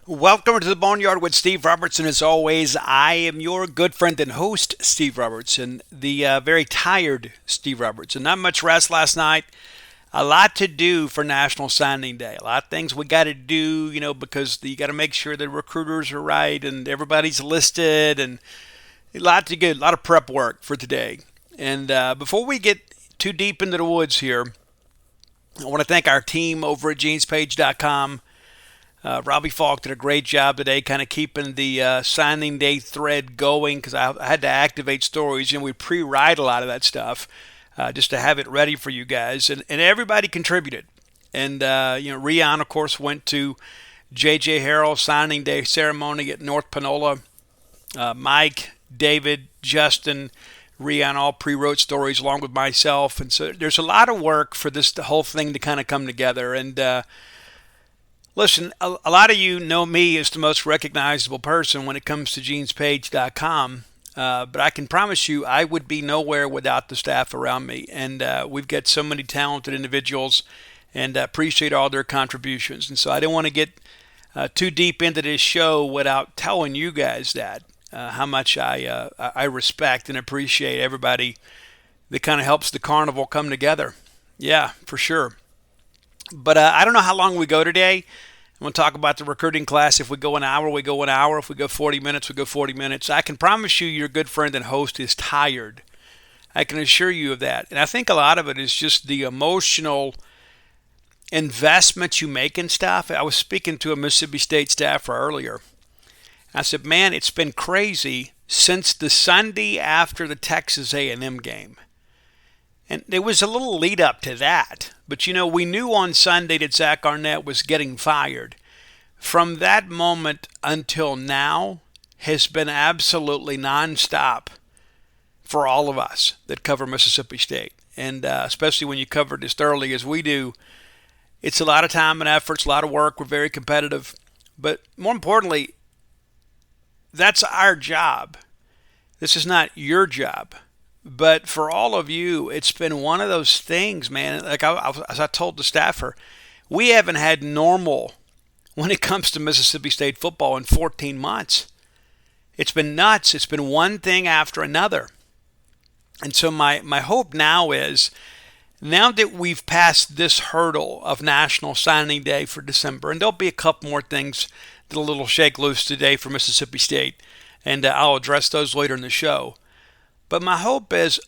Welcome to the Boneyard with Steve Robertson. As always, I am your good friend and host, Steve Robertson, the very tired Steve Robertson. Not much rest last night. A lot to do for National Signing Day. A lot of things we got to do, because you got to make sure the recruiters are right and everybody's listed, and a lot to get, a lot of prep work for today. And before we get too deep into the woods here, I want to thank our team over at genespage.com. Robbie Falk did a great job today kind of keeping the signing day thread going because I had to activate stories, and we pre-write a lot of that stuff just to have it ready for you guys. And everybody contributed. And, Rion, of course, went to J.J. Harrell signing day ceremony at North Panola. Mike, David, Justin, Rion all pre-wrote stories along with myself. And so there's a lot of work for the whole thing to kind of come together. And, listen, a lot of you know me as the most recognizable person when it comes to genespage.com, but I can promise you I would be nowhere without the staff around me. And we've got so many talented individuals, and appreciate all their contributions. And so I didn't want to get too deep into this show without telling you guys that, how much I respect and appreciate everybody that kind of helps the carnival come together. Yeah, for sure. But I don't know how long we go today. I'm going to talk about the recruiting class. If we go an hour, we go an hour. If we go 40 minutes, we go 40 minutes. I can promise you your good friend and host is tired. I can assure you of that. And I think a lot of it is just the emotional investment you make in stuff. I was speaking to a Mississippi State staffer earlier. I said, man, it's been crazy since the Sunday after the Texas A&M game. And there was a little lead up to that. But, we knew on Sunday that Zach Arnett was getting fired. From that moment until now has been absolutely nonstop for all of us that cover Mississippi State. And especially when you cover it as thoroughly as we do, it's a lot of time and effort, it's a lot of work. We're very competitive. But more importantly, that's our job. This is not your job. But for all of you, it's been one of those things, man. Like as I told the staffer, we haven't had normal when it comes to Mississippi State football in 14 months. It's been nuts. It's been one thing after another. And so my hope now is, now that we've passed this hurdle of National Signing Day for December, and there'll be a couple more things that a little shake loose today for Mississippi State, and I'll address those later in the show. But my hope is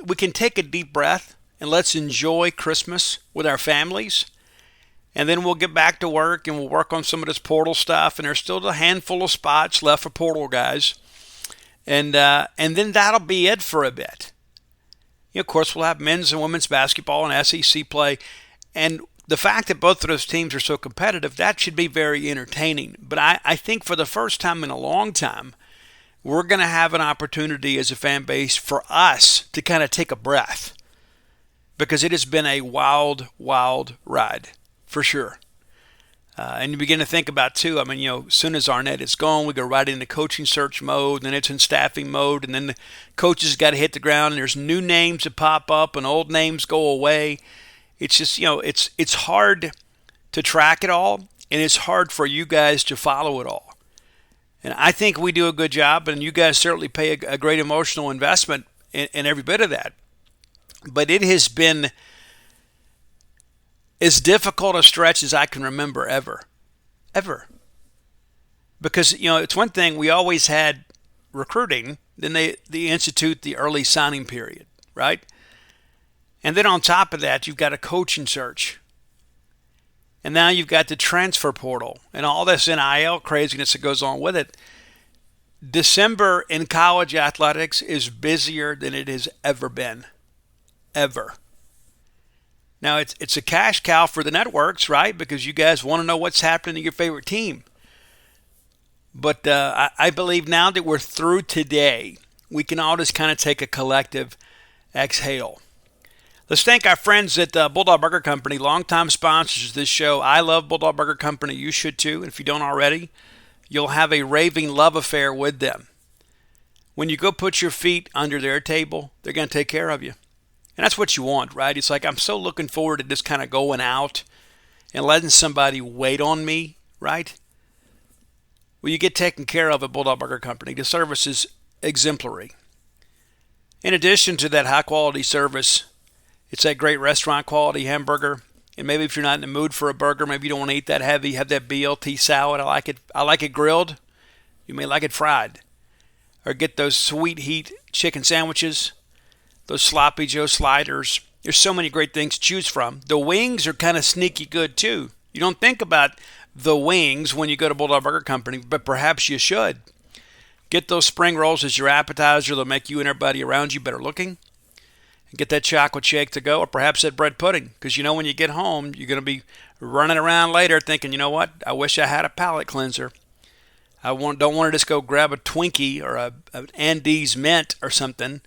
we can take a deep breath and let's enjoy Christmas with our families. And then we'll get back to work and we'll work on some of this portal stuff. And there's still a handful of spots left for portal guys. And then that'll be it for a bit. Of course, we'll have men's and women's basketball and SEC play. And the fact that both of those teams are so competitive, that should be very entertaining. But I think for the first time in a long time, we're going to have an opportunity as a fan base for us to kind of take a breath, because it has been a wild, wild ride for sure. And you begin to think about, too, as soon as Arnett is gone, we go right into coaching search mode, and then it's in staffing mode, and then the coaches got to hit the ground, and there's new names that pop up, and old names go away. It's just, it's hard to track it all, and it's hard for you guys to follow it all. And I think we do a good job, and you guys certainly pay a great emotional investment in every bit of that. But it has been as difficult a stretch as I can remember ever. Because, it's one thing, we always had recruiting, then they institute the early signing period, right? And then on top of that, you've got a coaching search. And now you've got the transfer portal and all this NIL craziness that goes on with it. December in college athletics is busier than it has ever been. Ever. Now, it's a cash cow for the networks, right? Because you guys want to know what's happening to your favorite team. But I believe now that we're through today, we can all just kind of take a collective exhale. Let's thank our friends at Bulldog Burger Company, longtime sponsors of this show. I love Bulldog Burger Company. You should too. And if you don't already, you'll have a raving love affair with them. When you go put your feet under their table, they're going to take care of you. And that's what you want, right? It's like, I'm so looking forward to just kind of going out and letting somebody wait on me, right? Well, you get taken care of at Bulldog Burger Company. The service is exemplary. In addition to that high-quality service, it's that great restaurant-quality hamburger. And maybe if you're not in the mood for a burger, maybe you don't want to eat that heavy, have that BLT salad. I like it grilled. You may like it fried. Or get those sweet heat chicken sandwiches, those sloppy Joe sliders. There's so many great things to choose from. The wings are kind of sneaky good too. You don't think about the wings when you go to Bulldog Burger Company, but perhaps you should. Get those spring rolls as your appetizer. They'll make you and everybody around you better looking. And get that chocolate shake to go, or perhaps that bread pudding. Because you know when you get home, you're going to be running around later thinking, you know what, I wish I had a palate cleanser. Don't want to just go grab a Twinkie or an Andes Mint or something.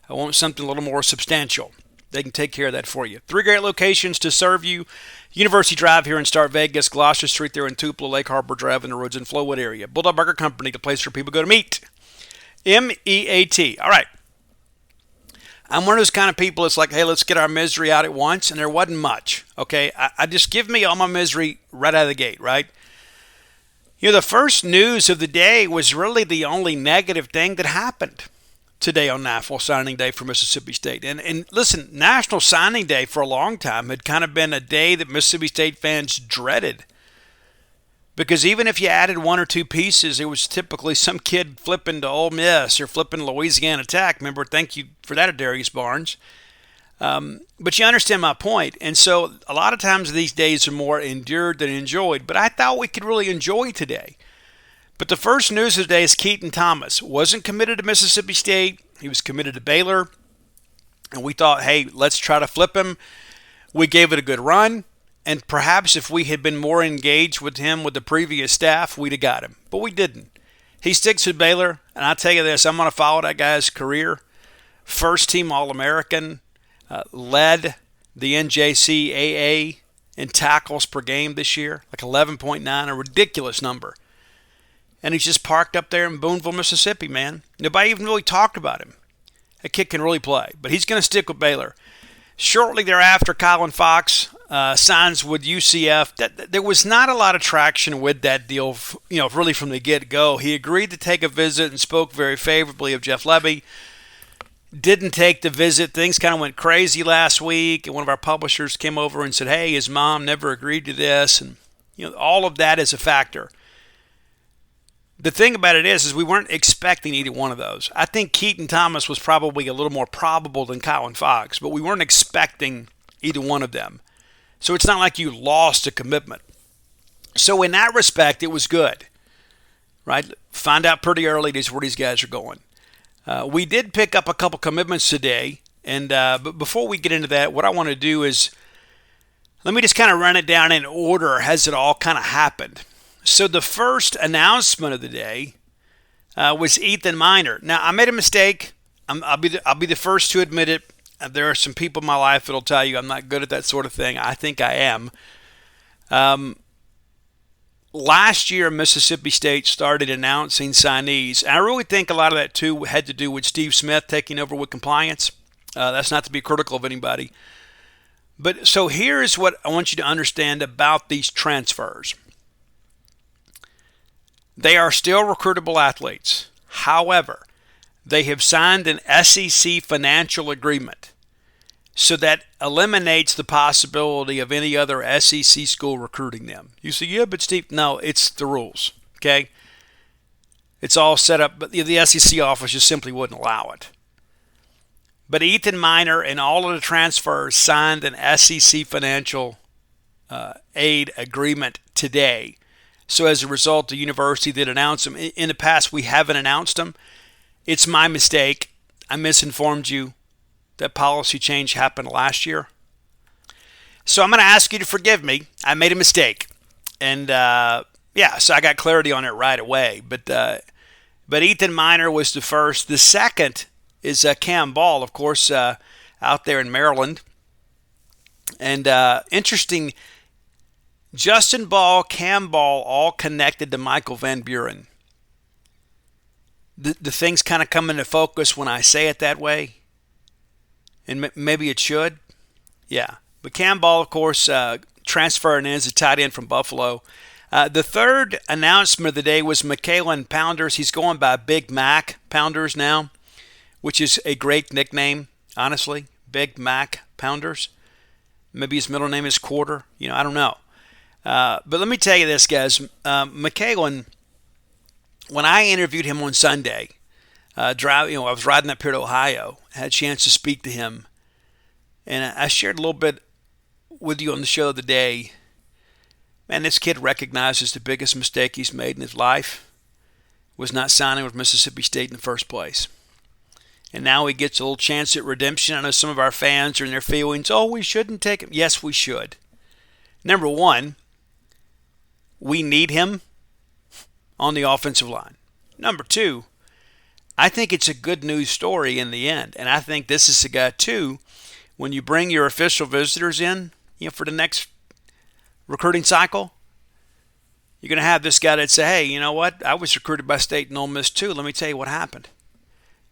I want something a little more substantial. They can take care of that for you. 3 great locations to serve you. University Drive here in Star Vegas, Gloucester Street there in Tupelo, Lake Harbor Drive in the Roads and Flowwood area. Bulldog Burger Company, the place where people go to meet. MEAT. All right. I'm one of those kind of people that's like, hey, let's get our misery out at once, and there wasn't much. Okay, I just give me all my misery right out of the gate, right? You know, the first news of the day was really the only negative thing that happened today on National Signing Day for Mississippi State. And listen, National Signing Day for a long time had kind of been a day that Mississippi State fans dreaded. Because even if you added 1 or 2 pieces, it was typically some kid flipping to Ole Miss or flipping to Louisiana Tech. Remember, thank you for that, Darius Barnes. But you understand my point. And so a lot of times these days are more endured than enjoyed. But I thought we could really enjoy today. But the first news of the day is Keaton Thomas wasn't committed to Mississippi State. He was committed to Baylor. And we thought, hey, let's try to flip him. We gave it a good run. And perhaps if we had been more engaged with him with the previous staff, we'd have got him. But we didn't. He sticks with Baylor. And I'll tell you this, I'm going to follow that guy's career. First team All-American. Led the NJCAA in tackles per game this year, like 11.9, a ridiculous number. And he's just parked up there in Booneville, Mississippi, man. Nobody even really talked about him. That kid can really play, but he's going to stick with Baylor. Shortly thereafter, Colin Fox signs with UCF. There was not a lot of traction with that deal, really from the get-go. He agreed to take a visit and spoke very favorably of Jeff Lebby. Didn't take the visit. Things kind of went crazy last week, and one of our publishers came over and said, hey, his mom never agreed to this, and all of that is a factor. The thing about it is we weren't expecting either one of those. I think Keaton Thomas was probably a little more probable than Colin Fox, but we weren't expecting either one of them. So it's not like you lost a commitment. So in that respect, it was good, right? Find out pretty early where these guys are going. We did pick up a couple commitments today, and but before we get into that, what I want to do is let me just kind of run it down in order as it all kind of happened. So the first announcement of the day was Ethan Miner. Now, I made a mistake. I'll be the first to admit it. There are some people in my life that'll tell you I'm not good at that sort of thing. I think I am. Last year, Mississippi State started announcing signees. And I really think a lot of that, too, had to do with Steve Smith taking over with compliance. That's not to be critical of anybody. But so here's what I want you to understand about these transfers. They are still recruitable athletes. However, they have signed an SEC financial agreement. So that eliminates the possibility of any other SEC school recruiting them. You say, yeah, but Steve, no, it's the rules, okay? It's all set up, but the SEC office just simply wouldn't allow it. But Ethan Miner and all of the transfers signed an SEC financial aid agreement today. So as a result, the university did announce them. In the past, we haven't announced them. It's my mistake. I misinformed you. That policy change happened last year. So I'm going to ask you to forgive me. I made a mistake. And, so I got clarity on it right away. But Ethan Miner was the first. The second is Cam Ball, of course, out there in Maryland. And interesting, Justin Ball, Cam Ball, all connected to Michael Van Buren. The things kind of come into focus when I say it that way. And maybe it should. Yeah. But Cam Ball, of course, transferring in as a tight end from Buffalo. The third announcement of the day was McKalen Pounders. He's going by Big Mac Pounders now, which is a great nickname, honestly. Big Mac Pounders. Maybe his middle name is Quarter. I don't know. But let me tell you this, guys. McKalen, when I interviewed him on Sunday, I was riding up here to Ohio, had a chance to speak to him, and I shared a little bit with you on the show of the day. Man, this kid recognizes the biggest mistake he's made in his life was not signing with Mississippi State in the first place. And now he gets a little chance at redemption. I know some of our fans are in their feelings, we shouldn't take him. Yes, we should. Number one, we need him on the offensive line. Number two, I think it's a good news story in the end. And I think this is a guy, too, when you bring your official visitors in, for the next recruiting cycle, you're going to have this guy that say, hey, you know what? I was recruited by State and Ole Miss, too. Let me tell you what happened.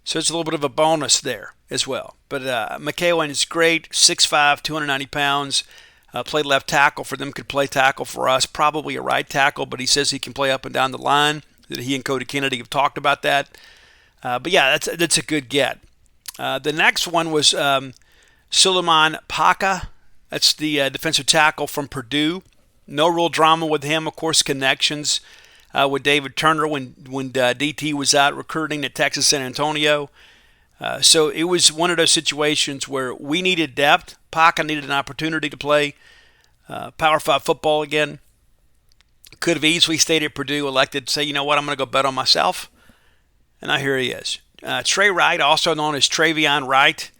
So it's a little bit of a bonus there as well. But McKalen is great, 6'5", 290 pounds. Played left tackle for them, could play tackle for us, probably a right tackle, but he says he can play up and down the line. That he and Cody Kennedy have talked about that. But yeah, that's a good get. The next one was Suleiman Paca. That's the defensive tackle from Purdue. No real drama with him, of course, connections with David Turner when DT was out recruiting at Texas San Antonio. So it was one of those situations where we needed depth. Paca needed an opportunity to play Power 5 football again. Could have easily stayed at Purdue, elected to say, you know what, I'm going to go bet on myself. And now here he is. Trey Wright, also known as Travion Wright,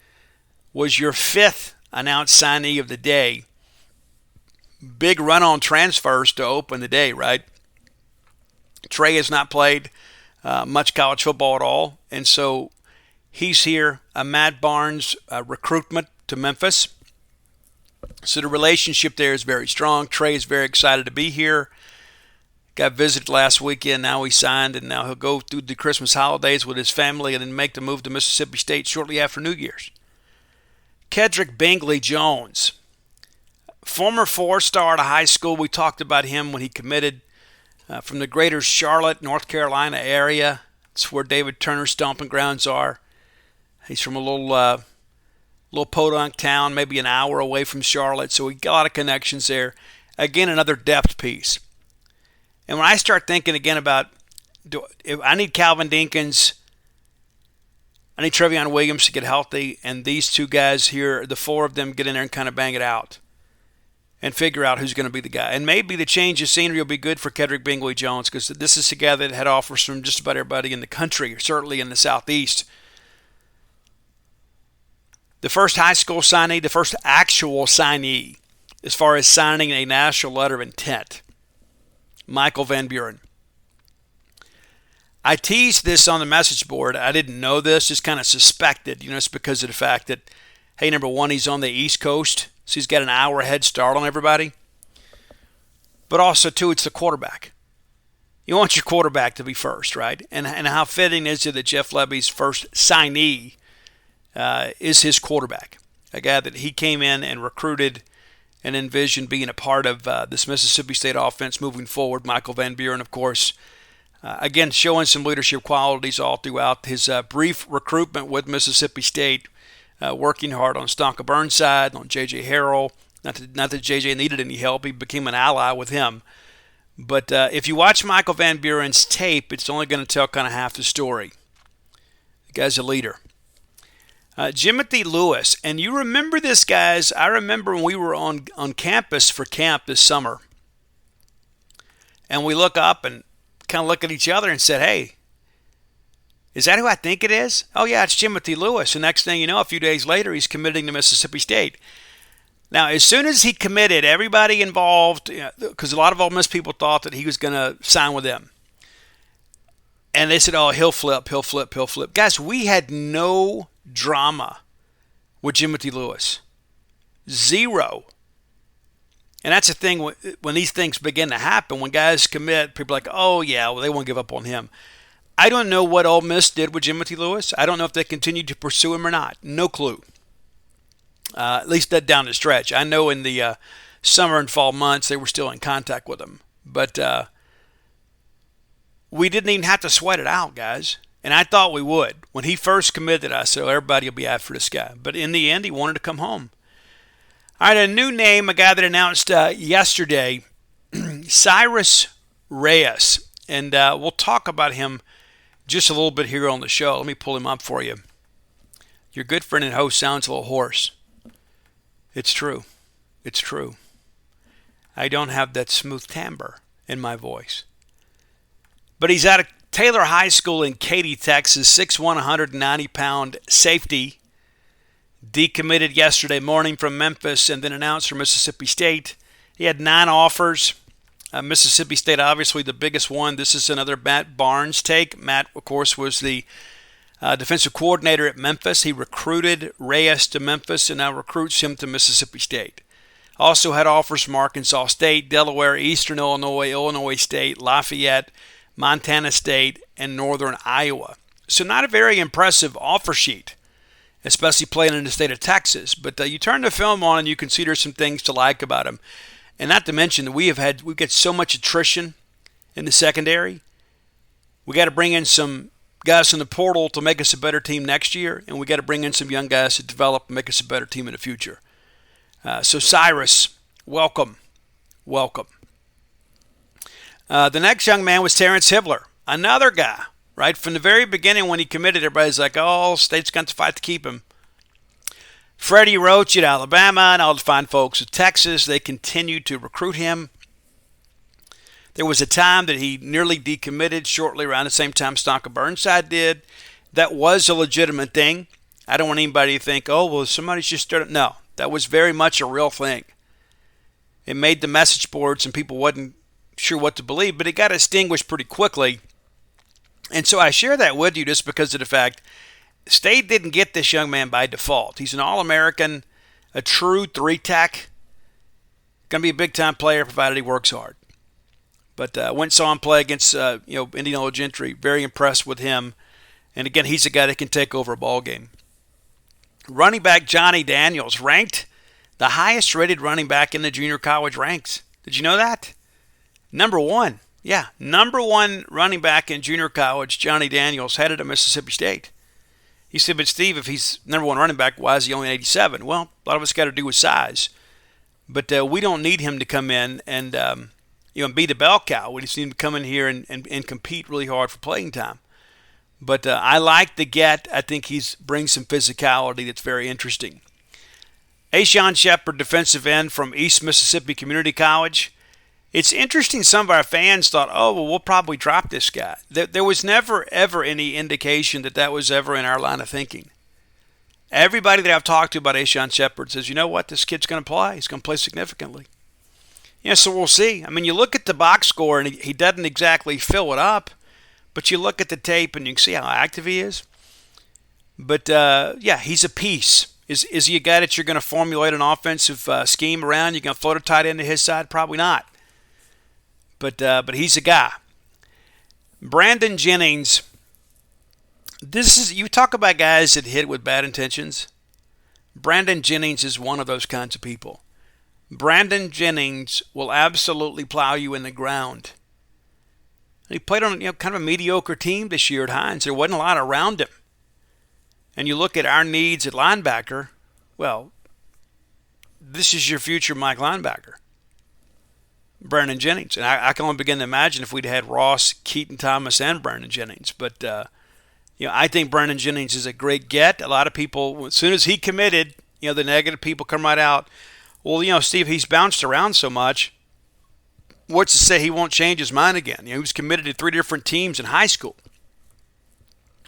was your fifth announced signee of the day. Big run on transfers to open the day, right? Trey has not played much college football at all, and so he's here. Matt Barnes, recruitment to Memphis. So the relationship there is very strong. Trey is very excited to be here. Got visited last weekend. Now he signed, and now he'll go through the Christmas holidays with his family and then make the move to Mississippi State shortly after New Year's. Kedrick Bingley Jones, former four-star at a high school. We talked about him when he committed from the greater Charlotte, North Carolina area. It's where David Turner's stomping grounds are. He's from a little podunk town, maybe an hour away from Charlotte, so we got a lot of connections there. Again, another depth piece. And when I start thinking again about, if I need Calvin Dinkins, I need Trevion Williams to get healthy, and these two guys here, the four of them, get in there and kind of bang it out and figure out who's going to be the guy. And maybe the change of scenery will be good for Kedrick Bingley Jones, because this is a guy that had offers from just about everybody in the country, or certainly in the Southeast. The first high school signee, the first actual signee, as far as signing a national letter of intent, Michael Van Buren. I teased this on the message board. I didn't know this, just kind of suspected. It's because of the fact that, hey, number one, he's on the East Coast, so he's got an hour head start on everybody. But also, too, it's the quarterback. You want your quarterback to be first, right? And how fitting is it that Jeff Lebby's first signee is his quarterback, a guy that he came in and recruited and envisioned being a part of this Mississippi State offense moving forward. Michael Van Buren, of course, again, showing some leadership qualities all throughout his brief recruitment with Mississippi State, working hard on Stonka Burnside, on J.J. Harrell. Not that J.J. needed any help. He became an ally with him. But if you watch Michael Van Buren's tape, it's only going to tell kind of half the story. The guy's a leader. Jimothy Lewis, and you remember this, guys. I remember when we were on campus for camp this summer, and we look up and kind of look at each other and said, hey, is that who I think it is? Oh, yeah, it's Jimothy Lewis. The next thing you know, a few days later, he's committing to Mississippi State. Now, as soon as he committed, everybody involved, because a lot of Ole Miss people thought that he was going to sign with them. And they said, oh, he'll flip. Guys, we had no drama with Jimothy Lewis. Zero. And that's the thing when these things begin to happen. When guys commit, people are like, oh, yeah, well, they won't give up on him. I don't know what Ole Miss did with Jimothy Lewis. I don't know if they continued to pursue him or not. No clue. At least that down the stretch. I know in the summer and fall months they were still in contact with him. But we didn't even have to sweat it out, guys. And I thought we would. When he first committed, I said, everybody will be after this guy. But in the end, he wanted to come home. All right, a new name, a guy that announced yesterday, Cyrus Reyes. And we'll talk about him just a little bit here on the show. Let me pull him up for you. Your good friend and host sounds a little hoarse. It's true. It's true. I don't have that smooth timbre in my voice. But he's out of Taylor High School in Katy, Texas, 6'1", 190-pound safety. Decommitted yesterday morning from Memphis and then announced from Mississippi State. He had 9 offers. Mississippi State, obviously the biggest one. This is another Matt Barnes take. Matt, of course, was the defensive coordinator at Memphis. He recruited Reyes to Memphis and now recruits him to Mississippi State. Also had offers from Arkansas State, Delaware, Eastern Illinois, Illinois State, Lafayette, Montana State, and Northern Iowa. So not a very impressive offer sheet, especially playing in the state of Texas. But you turn the film on and you can see there's some things to like about him. And not to mention that we've got so much attrition in the secondary. We got to bring in some guys from the portal to make us a better team next year, and we got to bring in some young guys to develop and make us a better team in the future. So Cyrus, welcome. The next young man was Terrence Hibbler, another guy, right? From the very beginning when he committed, everybody's like, oh, State's going to fight to keep him. Freddie Roach at Alabama and all the fine folks at Texas, they continued to recruit him. There was a time that he nearly decommitted shortly around the same time Stonka Burnside did. That was a legitimate thing. I don't want anybody to think, oh, well, somebody's just started. No, that was very much a real thing. It made the message boards and people wasn't sure what to believe, but it got extinguished pretty quickly. And so I share that with you just because of the fact State didn't get this young man by default. He's an All-American, a true 3-tech. Going to be a big-time player provided he works hard. But went and saw him play against Indianola Gentry. Very impressed with him. And again, he's a guy that can take over a ball game. Running back Johnny Daniels, ranked the highest rated running back in the junior college ranks. Did you know that? Number 1. Yeah, number 1 running back in junior college, Johnny Daniels, headed to Mississippi State. He said, but Steve, if he's number 1 running back, why is he only 87? Well, a lot of it's got to do with size. But we don't need him to come in and be the bell cow. We just need him to come in here and compete really hard for playing time. But I like the get. I think he brings some physicality that's very interesting. Ashawn Shepard, defensive end from East Mississippi Community College. It's interesting some of our fans thought, oh, well, we'll probably drop this guy. There was never, ever any indication that was ever in our line of thinking. Everybody that I've talked to about Ashawn Shepard says, you know what, this kid's going to play. He's going to play significantly. Yeah, so we'll see. I mean, you look at the box score, and he doesn't exactly fill it up, but you look at the tape, and you can see how active he is. But, he's a piece. Is he a guy that you're going to formulate an offensive scheme around? You're going to float a tight end to his side? Probably not. But he's a guy. Brandon Jennings. You talk about guys that hit with bad intentions. Brandon Jennings is one of those kinds of people. Brandon Jennings will absolutely plow you in the ground. He played on kind of a mediocre team this year at Hines. There wasn't a lot around him. And you look at our needs at linebacker, well, this is your future Mike linebacker. Brandon Jennings. And I can only begin to imagine if we'd had Ross, Keaton Thomas, and Brandon Jennings. But, I think Brandon Jennings is a great get. A lot of people, as soon as he committed, the negative people come right out. Well, Steve, he's bounced around so much. What's to say he won't change his mind again? He was committed to 3 different teams in high school.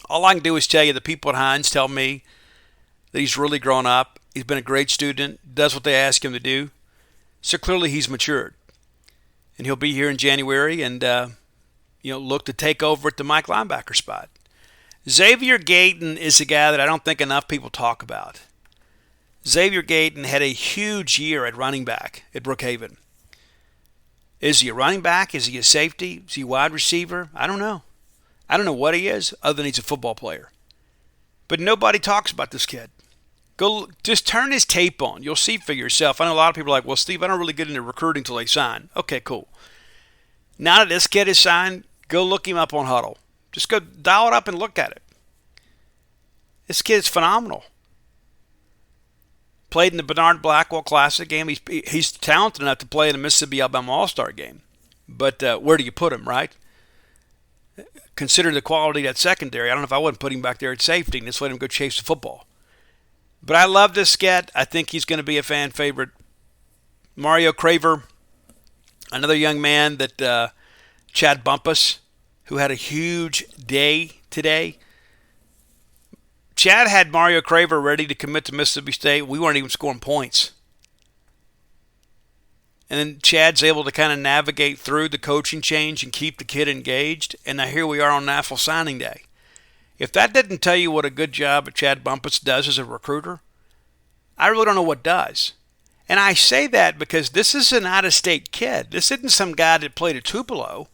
All I can do is tell you the people at Hines tell me that he's really grown up. He's been a great student, does what they ask him to do. So clearly he's matured. And he'll be here in January and, look to take over at the Mike linebacker spot. Xavier Gayton is a guy that I don't think enough people talk about. Xavier Gayton had a huge year at running back at Brookhaven. Is he a running back? Is he a safety? Is he a wide receiver? I don't know. I don't know what he is other than he's a football player. But nobody talks about this kid. Go just turn his tape on. You'll see for yourself. I know a lot of people are like, well, Steve, I don't really get into recruiting until they sign. Okay, cool. Now that this kid is signed, go look him up on Huddle. Just go dial it up and look at it. This kid's phenomenal. Played in the Bernard Blackwell Classic game. He's talented enough to play in the Mississippi Alabama All-Star game. But where do you put him, right? Consider the quality of that secondary. I don't know if I wouldn't put him back there at safety and just let him go chase the football. But I love this scat. I think he's going to be a fan favorite. Mario Craver, another young man that Chad Bumpus, who had a huge day today. Chad had Mario Craver ready to commit to Mississippi State. We weren't even scoring points. And then Chad's able to kind of navigate through the coaching change and keep the kid engaged. And now here we are on National Signing Day. If that didn't tell you what a good job Chad Bumpus does as a recruiter, I really don't know what does. And I say that because this is an out-of-state kid. This isn't some guy that played at Tupelo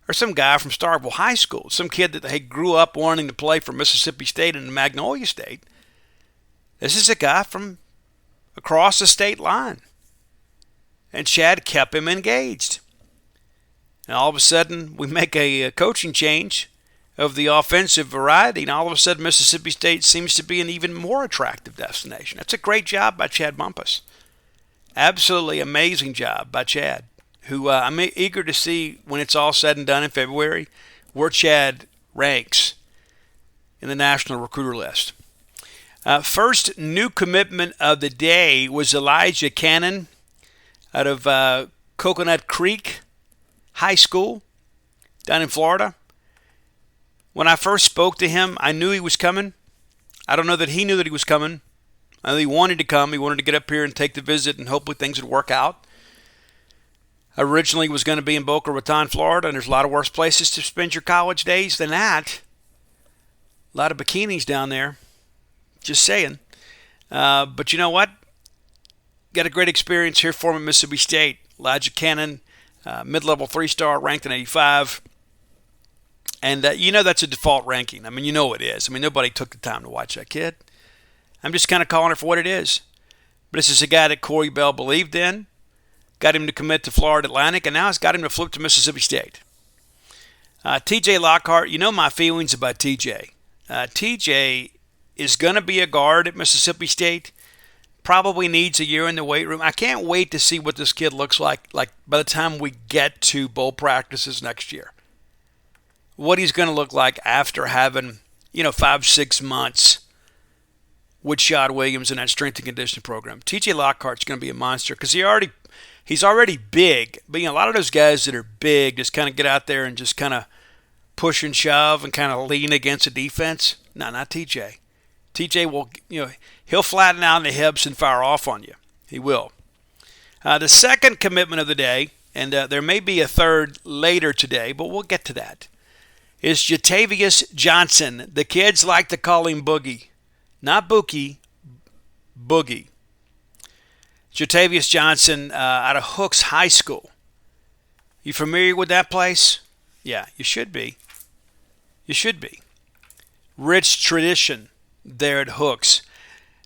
or some guy from Starkville High School, some kid that grew up wanting to play for Mississippi State and Magnolia State. This is a guy from across the state line. And Chad kept him engaged. And all of a sudden, we make a coaching change of the offensive variety, and all of a sudden Mississippi State seems to be an even more attractive destination. That's a great job by Chad Bumpus. Absolutely amazing job by Chad, who I'm eager to see when it's all said and done in February where Chad ranks in the national recruiter list. First new commitment of the day was Elijah Cannon out of Coconut Creek High School down in Florida. When I first spoke to him, I knew he was coming. I don't know that he knew that he was coming. I know he wanted to come. He wanted to get up here and take the visit, and hopefully things would work out. Originally was going to be in Boca Raton, Florida, and there's a lot of worse places to spend your college days than that. A lot of bikinis down there. Just saying. But you know what? Got a great experience here for him at Mississippi State. Elijah Cannon, mid-level 3-star, ranked in 85. And that's a default ranking. I mean, you know it is. I mean, nobody took the time to watch that kid. I'm just kind of calling it for what it is. But this is a guy that Corey Bell believed in, got him to commit to Florida Atlantic, and now it's got him to flip to Mississippi State. TJ Lockhart, you know my feelings about TJ. TJ is going to be a guard at Mississippi State. Probably needs a year in the weight room. I can't wait to see what this kid looks like by the time we get to bowl practices next year. What he's going to look like after having, 5-6 months with Shad Williams in that strength and conditioning program. TJ Lockhart's going to be a monster because he's already big. But a lot of those guys that are big just kind of get out there and just kind of push and shove and kind of lean against the defense. No, not TJ. TJ will, he'll flatten out in the hips and fire off on you. He will. The second commitment of the day, and there may be a third later today, but we'll get to that, is Jatavius Johnson. The kids like to call him Boogie. Not Bookie, Boogie. Jatavius Johnson out of Hooks High School. You familiar with that place? Yeah, you should be. You should be. Rich tradition there at Hooks.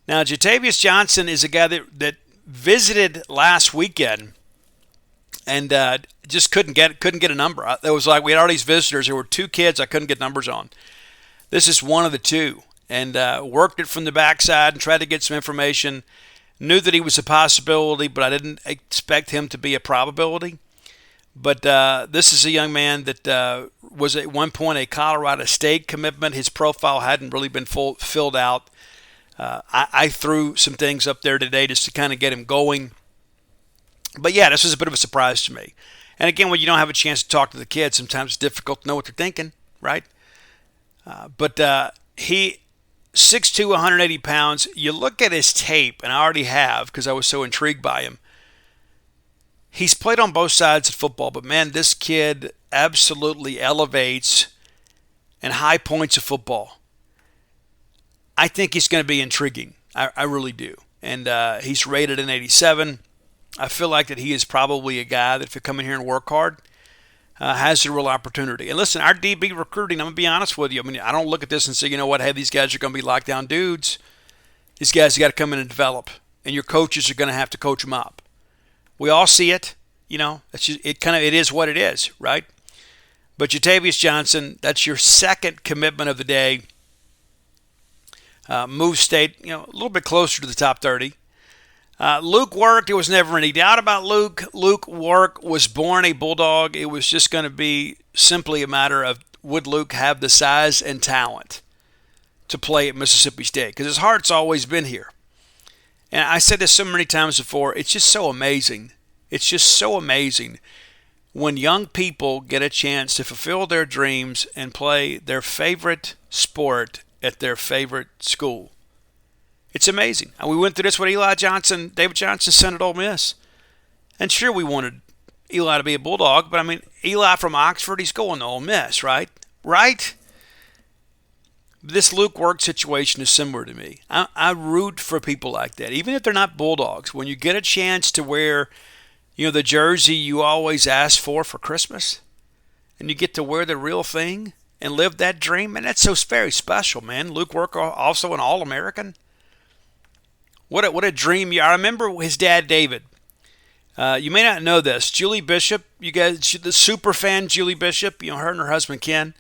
Now, Jatavius Johnson is a guy that visited last weekend and just couldn't get a number. It was like we had all these visitors. There were 2 kids I couldn't get numbers on. This is one of the 2. And worked it from the backside and tried to get some information. Knew that he was a possibility, but I didn't expect him to be a probability. But this is a young man that was at one point a Colorado State commitment. His profile hadn't really been filled out. I threw some things up there today just to kind of get him going. But yeah, this was a bit of a surprise to me. And again, when you don't have a chance to talk to the kids, sometimes it's difficult to know what they're thinking, right? But he 6'2", 180 pounds. You look at his tape, and I already have because I was so intrigued by him. He's played on both sides of football, but man, this kid absolutely elevates and high points of football. I think he's going to be intriguing. I really do. And he's rated an 87. I feel like that he is probably a guy that if you come in here and work hard, has a real opportunity. And listen, our DB recruiting, I'm going to be honest with you. I mean, I don't look at this and say, you know what, hey, these guys are going to be lockdown dudes. These guys got to come in and develop. And your coaches are going to have to coach them up. We all see it. it is what it is, right? But Jatavius Johnson, that's your second commitment of the day. Move State, a little bit closer to the top 30. Luke Work, there was never any doubt about Luke. Luke Work was born a Bulldog. It was just going to be simply a matter of would Luke have the size and talent to play at Mississippi State, because his heart's always been here. And I said this so many times before, it's just so amazing. It's just so amazing when young people get a chance to fulfill their dreams and play their favorite sport at their favorite school. It's amazing. And we went through this with David Johnson's son at Ole Miss. And sure, we wanted Eli to be a Bulldog, but Eli from Oxford, he's going to Ole Miss, right? Right? This Luke Work situation is similar to me. I root for people like that, even if they're not Bulldogs. When you get a chance to wear, the jersey you always ask for Christmas, and you get to wear the real thing and live that dream, and that's so very special, man. Luke Work also an All-American. What a dream! I remember his dad, David. You may not know this. Julie Bishop, you guys, the super fan Julie Bishop, her and her husband Ken,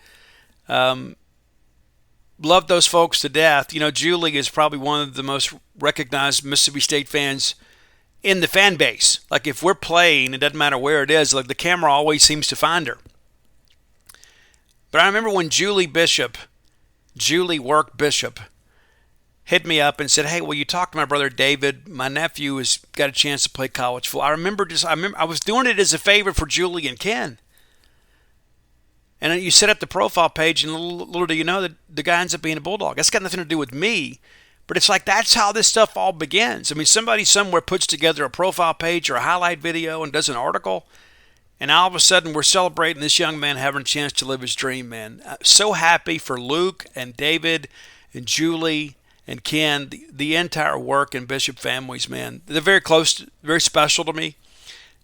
loved those folks to death. Julie is probably one of the most recognized Mississippi State fans in the fan base. Like if we're playing, it doesn't matter where it is, like the camera always seems to find her. But I remember when Julie Work Bishop, hit me up and said, "Hey, will you talk to my brother David? My nephew has got a chance to play college football." I remember I was doing it as a favor for Julie and Ken. And you set up the profile page, and little do you know that the guy ends up being a Bulldog. That's got nothing to do with me, but it's like that's how this stuff all begins. Somebody somewhere puts together a profile page or a highlight video and does an article, and all of a sudden we're celebrating this young man having a chance to live his dream, man. I'm so happy for Luke and David and Julie and Ken, the entire Work and Bishop families, man. They're very close, very special to me.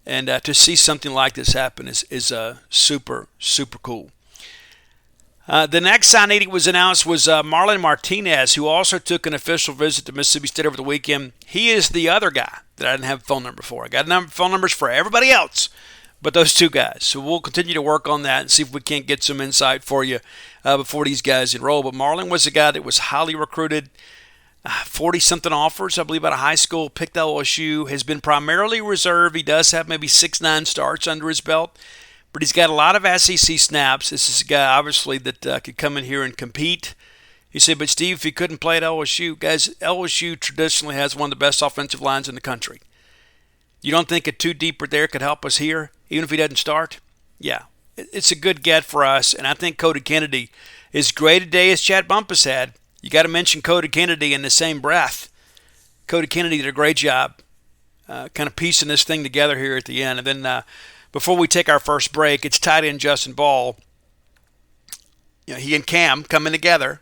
And to see something like this happen is super, super cool. The next signee was announced was Marlon Martinez, who also took an official visit to Mississippi State over the weekend. He is the other guy that I didn't have a phone number for. I got phone numbers for everybody else, but those two guys. So we'll continue to work on that and see if we can't get some insight for you before these guys enroll. But Marlon was a guy that was highly recruited. 40-something offers, I believe, out of high school, picked LSU, has been primarily reserve. He does have maybe 6-9 starts under his belt, but he's got a lot of SEC snaps. This is a guy, obviously, that could come in here and compete. You say, but Steve, if he couldn't play at LSU, guys, LSU traditionally has one of the best offensive lines in the country. You don't think a two deeper there could help us here, even if he doesn't start? Yeah, it's a good get for us, and I think Cody Kennedy, as great a day as Chad Bumpus had, you got to mention Cody Kennedy in the same breath. Cody Kennedy did a great job kind of piecing this thing together here at the end. And then before we take our first break, it's tight end Justin Ball. He and Cam coming together,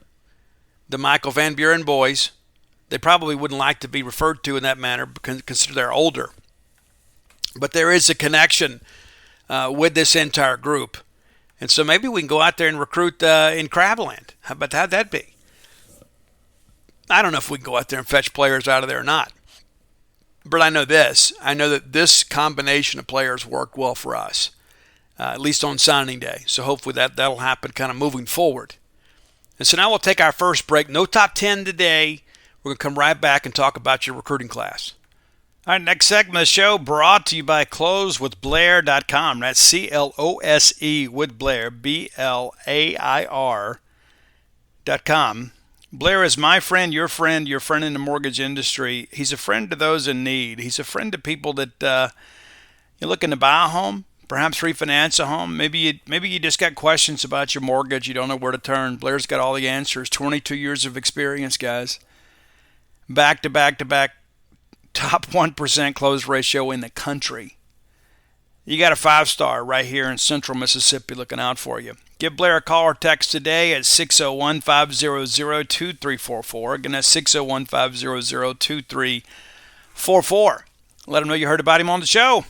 the Michael Van Buren boys. They probably wouldn't like to be referred to in that manner because consider they're older. But there is a connection with this entire group. And so maybe we can go out there and recruit in Crabland. How'd that be? I don't know if we can go out there and fetch players out of there or not. But I know this. I know that this combination of players worked well for us, at least on signing day. So hopefully that'll happen kind of moving forward. And so now we'll take our first break. No top 10 today. We're going to come right back and talk about your recruiting class. All right, next segment of the show brought to you by closewithblair.com. That's CLOSE with Blair, BLAIR.com. Blair is my friend, your friend in the mortgage industry. He's a friend to those in need. He's a friend to people that you're looking to buy a home, perhaps refinance a home. Maybe you just got questions about your mortgage. You don't know where to turn. Blair's got all the answers. 22 years of experience, guys. Back to back, top 1% close ratio in the country. You got a 5-star right here in central Mississippi looking out for you. Give Blair a call or text today at 601-500-2344. Again, that's 601-500-2344. Let him know you heard about him on the show.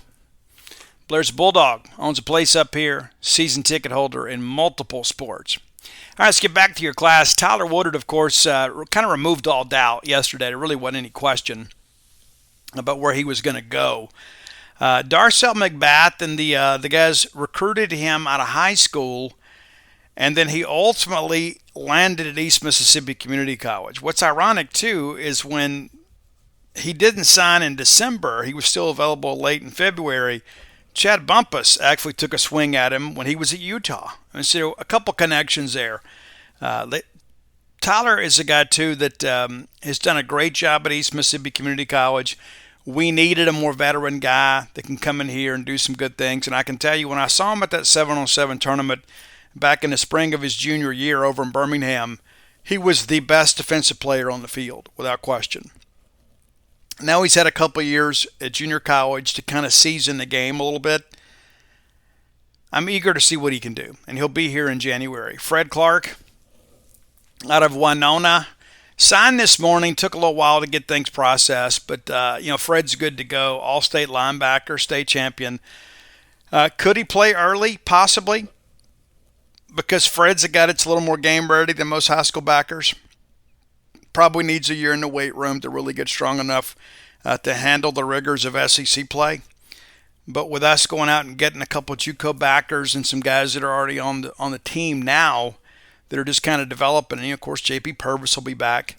Blair's a Bulldog, owns a place up here, season ticket holder in multiple sports. All right, let's get back to your class. Tyler Woodard, of course, kind of removed all doubt yesterday. There really wasn't any question about where he was going to go. Darcel McBath and the guys recruited him out of high school, and then he ultimately landed at East Mississippi Community College. What's ironic, too, is when he didn't sign in December, he was still available late in February. Chad Bumpus actually took a swing at him when he was at Utah. And so a couple connections there. Tyler is a guy, too, that has done a great job at East Mississippi Community College. We needed a more veteran guy that can come in here and do some good things. And I can tell you, when I saw him at that 7-on-7 tournament back in the spring of his junior year over in Birmingham, he was the best defensive player on the field, without question. Now he's had a couple of years at junior college to kind of season the game a little bit. I'm eager to see what he can do, and he'll be here in January. Fred Clark out of Winona. Signed this morning, took a little while to get things processed, but Fred's good to go. All-state linebacker, state champion. Could he play early? Possibly, because Fred's a guy that's a little more game ready than most high school backers. Probably needs a year in the weight room to really get strong enough to handle the rigors of SEC play. But with us going out and getting a couple of JUCO backers and some guys that are already on the team now, that are just kind of developing. And, of course, J.P. Purvis will be back.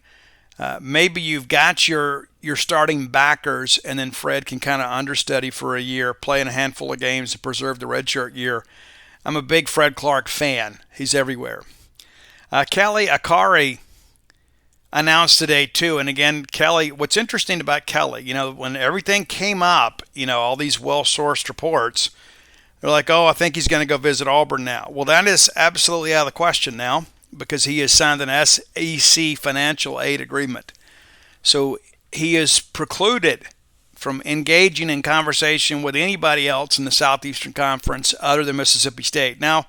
Maybe you've got your starting backers, and then Fred can kind of understudy for a year, play in a handful of games to preserve the redshirt year. I'm a big Fred Clark fan. He's everywhere. Kelly Akari announced today, too. And, again, Kelly, what's interesting about Kelly, when everything came up, all these well-sourced reports, they're like, oh, I think he's going to go visit Auburn now. Well, that is absolutely out of the question now because he has signed an SEC financial aid agreement. So he is precluded from engaging in conversation with anybody else in the Southeastern Conference other than Mississippi State. Now,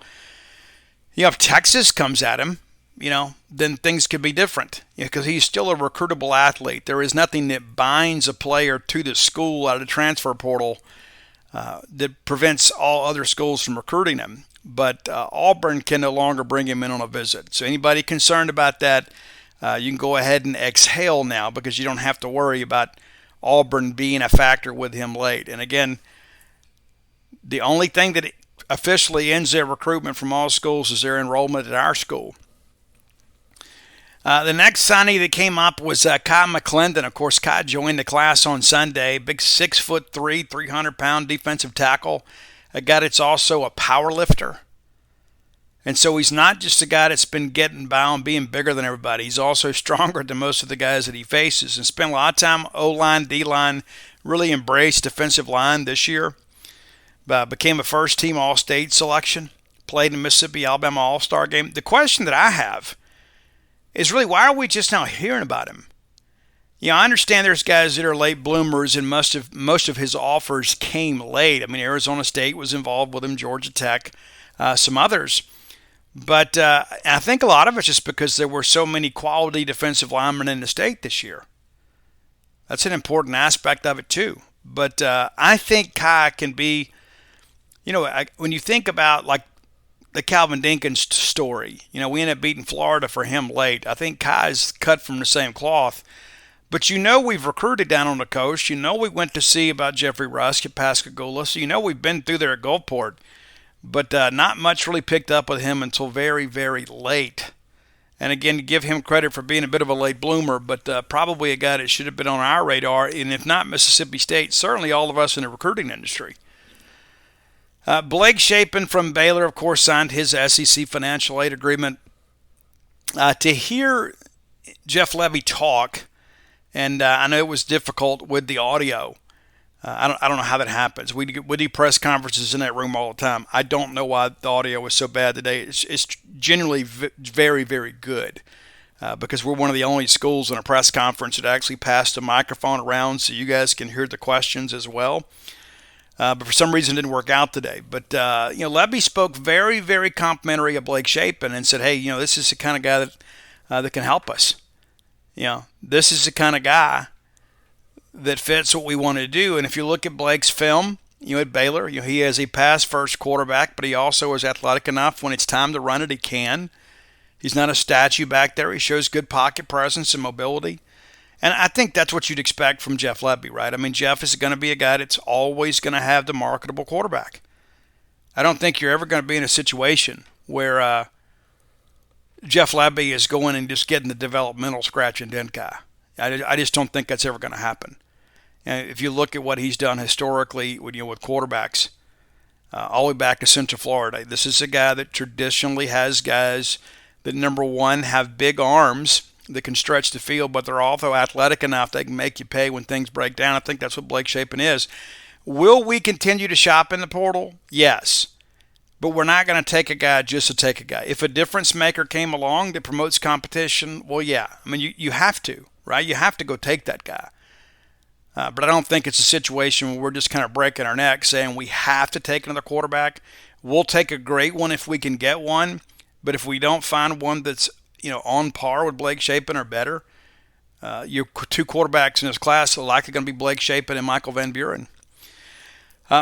if Texas comes at him, then things could be different because he's still a recruitable athlete. There is nothing that binds a player to the school out of the transfer portal that prevents all other schools from recruiting him. But Auburn can no longer bring him in on a visit. So anybody concerned about that, you can go ahead and exhale now because you don't have to worry about Auburn being a factor with him late. And again, the only thing that officially ends their recruitment from all schools is their enrollment at our school. The next signing that came up was Kai McClendon. Of course, Kai joined the class on Sunday. Big 6'3", 300-pound defensive tackle. A guy that's also a power lifter. And so he's not just a guy that's been getting by on being bigger than everybody. He's also stronger than most of the guys that he faces and spent a lot of time O-line, D-line, really embraced defensive line this year. Became a first-team All-State selection. Played in the Mississippi-Alabama All-Star game. The question that I have is really, why are we just now hearing about him? I understand there's guys that are late bloomers, and most of his offers came late. I mean, Arizona State was involved with him, Georgia Tech, some others. But I think a lot of it's just because there were so many quality defensive linemen in the state this year. That's an important aspect of it, too. But I think Kai can be, when you think about, like, the Calvin Dinkins story. We ended up beating Florida for him late. I think Kai's cut from the same cloth. But we've recruited down on the coast. We went to see about Jeffrey Rusk at Pascagoula. So we've been through there at Gulfport. But not much really picked up with him until very, very late. And again, to give him credit for being a bit of a late bloomer, but probably a guy that should have been on our radar. And if not Mississippi State, certainly all of us in the recruiting industry. Blake Shapen from Baylor, of course, signed his SEC financial aid agreement. To hear Jeff Lebby talk, and I know it was difficult with the audio. I don't know how that happens. We do press conferences in that room all the time. I don't know why the audio was so bad today. It's generally very, very good because we're one of the only schools in a press conference that actually passed a microphone around so you guys can hear the questions as well. But for some reason it didn't work out today. But, Lebby spoke very, very complimentary of Blake Shapen and said, hey, this is the kind of guy that can help us. This is the kind of guy that fits what we want to do. And if you look at Blake's film, at Baylor, he has a pass-first quarterback, but he also is athletic enough when it's time to run it, he can. He's not a statue back there. He shows good pocket presence and mobility. And I think that's what you'd expect from Jeff Lebby, right? I mean, Jeff is going to be a guy that's always going to have the marketable quarterback. I don't think you're ever going to be in a situation where Jeff Lebby is going and just getting the developmental scratch and dent guy. I just don't think that's ever going to happen. And if you look at what he's done historically with quarterbacks, all the way back to Central Florida, this is a guy that traditionally has guys that, number one, have big arms that can stretch the field, but they're also athletic enough they can make you pay when things break down. I think that's what Blake Shapen is. Will we continue to shop in the portal? Yes. But we're not going to take a guy just to take a guy. If a difference maker came along that promotes competition, well, yeah. I mean, you have to, right? You have to go take that guy. But I don't think it's a situation where we're just kind of breaking our neck saying we have to take another quarterback. We'll take a great one if we can get one. But if we don't find one that's on par with Blake Shapen or better, your two quarterbacks in this class are likely going to be Blake Shapen and Michael Van Buren.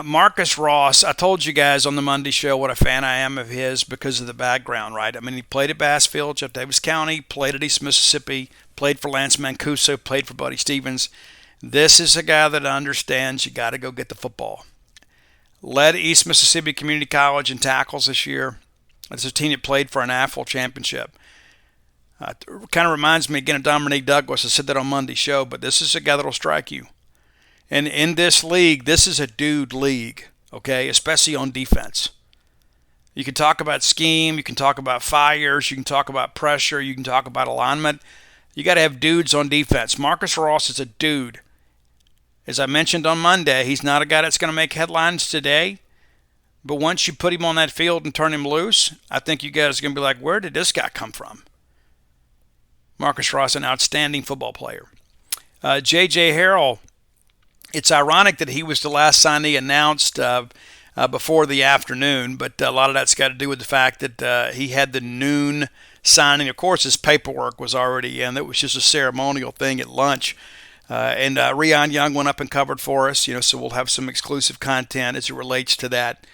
Marcus Ross, I told you guys on the Monday show what a fan I am of his because of the background, right? I mean, he played at Bassfield, Jeff Davis County, played at East Mississippi, played for Lance Mancuso, played for Buddy Stevens. This is a guy that understands you got to go get the football. Led East Mississippi Community College in tackles this year. It's a team that played for an AFL championship. Kind of reminds me again of Dominique Douglas. I said that on Monday's show, but this is a guy that will strike you. And in this league, this is a dude league, okay, especially on defense. You can talk about scheme, you can talk about fires, you can talk about pressure, you can talk about alignment. You got to have dudes on defense. Marcus Ross is a dude. As I mentioned on Monday, he's not a guy that's going to make headlines today. But once you put him on that field and turn him loose, I think you guys are going to be like, where did this guy come from? Marcus Ross, an outstanding football player. J.J. Harrell, it's ironic that he was the last signee announced before the afternoon, but a lot of that's got to do with the fact that he had the noon signing. Of course, his paperwork was already in. It was just a ceremonial thing at lunch. And Rion Young went up and covered for us, so we'll have some exclusive content as it relates to that.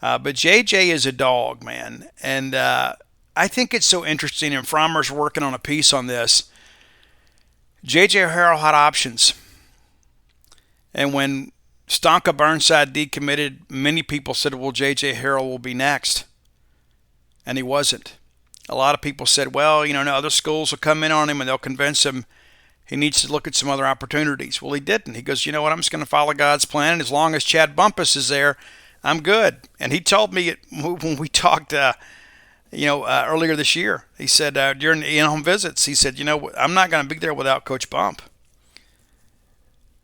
But JJ is a dog, man. And I think it's so interesting, and Frommer's working on a piece on this. JJ Harrell had options. And when Stonka Burnside decommitted, many people said, well, J.J. Harrell will be next. And he wasn't. A lot of people said, well, no, other schools will come in on him and they'll convince him he needs to look at some other opportunities. Well, he didn't. He goes, you know what, I'm just going to follow God's plan. And as long as Chad Bumpus is there, I'm good. And he told me when we talked, earlier this year, he said during the in-home visits, he said, I'm not going to be there without Coach Bump.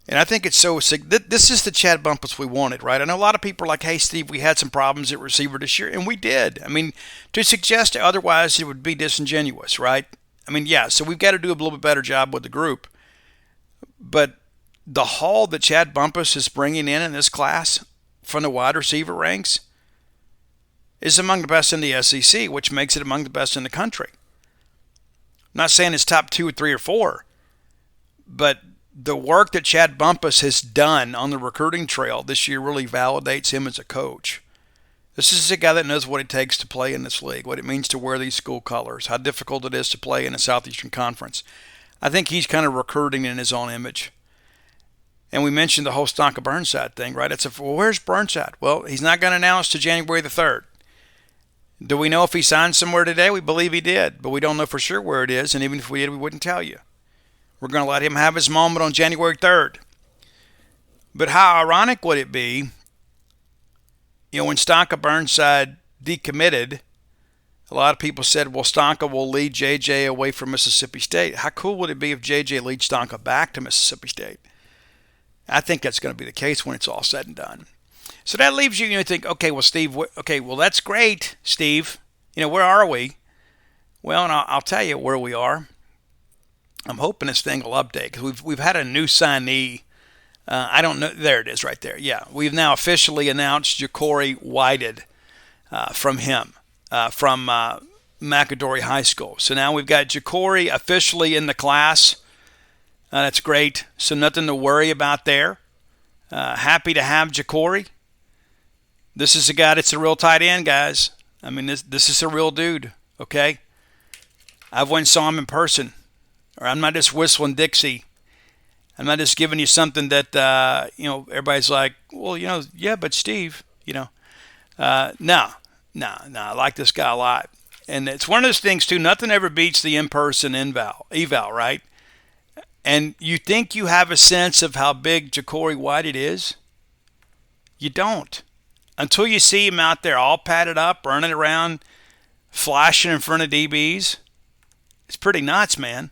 And I think it's so sick. This is the Chad Bumpus we wanted, right? I know a lot of people are like, hey, Steve, we had some problems at receiver this year, and we did. I mean, to suggest otherwise, it would be disingenuous, right? I mean, yeah, so we've got to do a little bit better job with the group. But the haul that Chad Bumpus is bringing in this class from the wide receiver ranks is among the best in the SEC, which makes it among the best in the country. I'm not saying it's top 2 or 3 or 4, but the work that Chad Bumpus has done on the recruiting trail this year really validates him as a coach. This is a guy that knows what it takes to play in this league, what it means to wear these school colors, how difficult it is to play in a Southeastern Conference. I think he's kind of recruiting in his own image. And we mentioned the whole Stonka Burnside thing, right? Where's Burnside? Well, he's not going to announce to January the 3rd. Do we know if he signed somewhere today? We believe he did, but we don't know for sure where it is, and even if we did, we wouldn't tell you. We're going to let him have his moment on January 3rd. But how ironic would it be, when Stonka Burnside decommitted, a lot of people said, well, Stonka will lead JJ away from Mississippi State. How cool would it be if JJ leads Stonka back to Mississippi State? I think that's going to be the case when it's all said and done. So that leaves you, think, okay, well, Steve, that's great, Steve. Where are we? Well, and I'll tell you where we are. I'm hoping this thing will update because we've had a new signee. I don't know. There it is right there. Yeah, we've now officially announced Ja'Cory Whited from McAdory High School. So now we've got Ja'Cory officially in the class. That's great. So nothing to worry about there. Happy to have Ja'Cory. This is a guy that's a real tight end, guys. I mean, this is a real dude, okay? I've went and saw him in person. Or I'm not just whistling Dixie I'm not just giving you something that everybody's like, well, yeah, but Steve, no, no, I like this guy a lot, and it's one of those things too. Nothing ever beats the in-person eval, right? And you think you have a sense of how big Ja'Cory Whitehead is. You don't until you see him out there all padded up, running around, flashing in front of DBs. It's pretty nuts, man.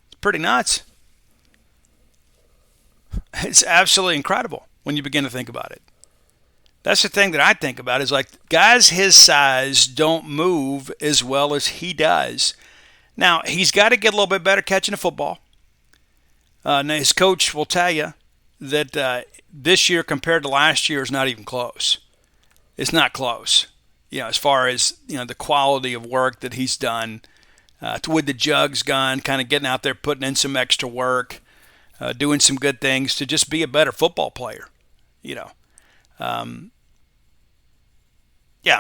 It's pretty nuts. It's absolutely incredible when you begin to think about it. That's the thing that I think about is like guys his size don't move as well as he does. Now, he's got to get a little bit better catching the football. Now, his coach will tell you that this year compared to last year is not even close. It's not close, as far as, the quality of work that he's done with the jugs gun, kind of getting out there, putting in some extra work, doing some good things to just be a better football player, Yeah, I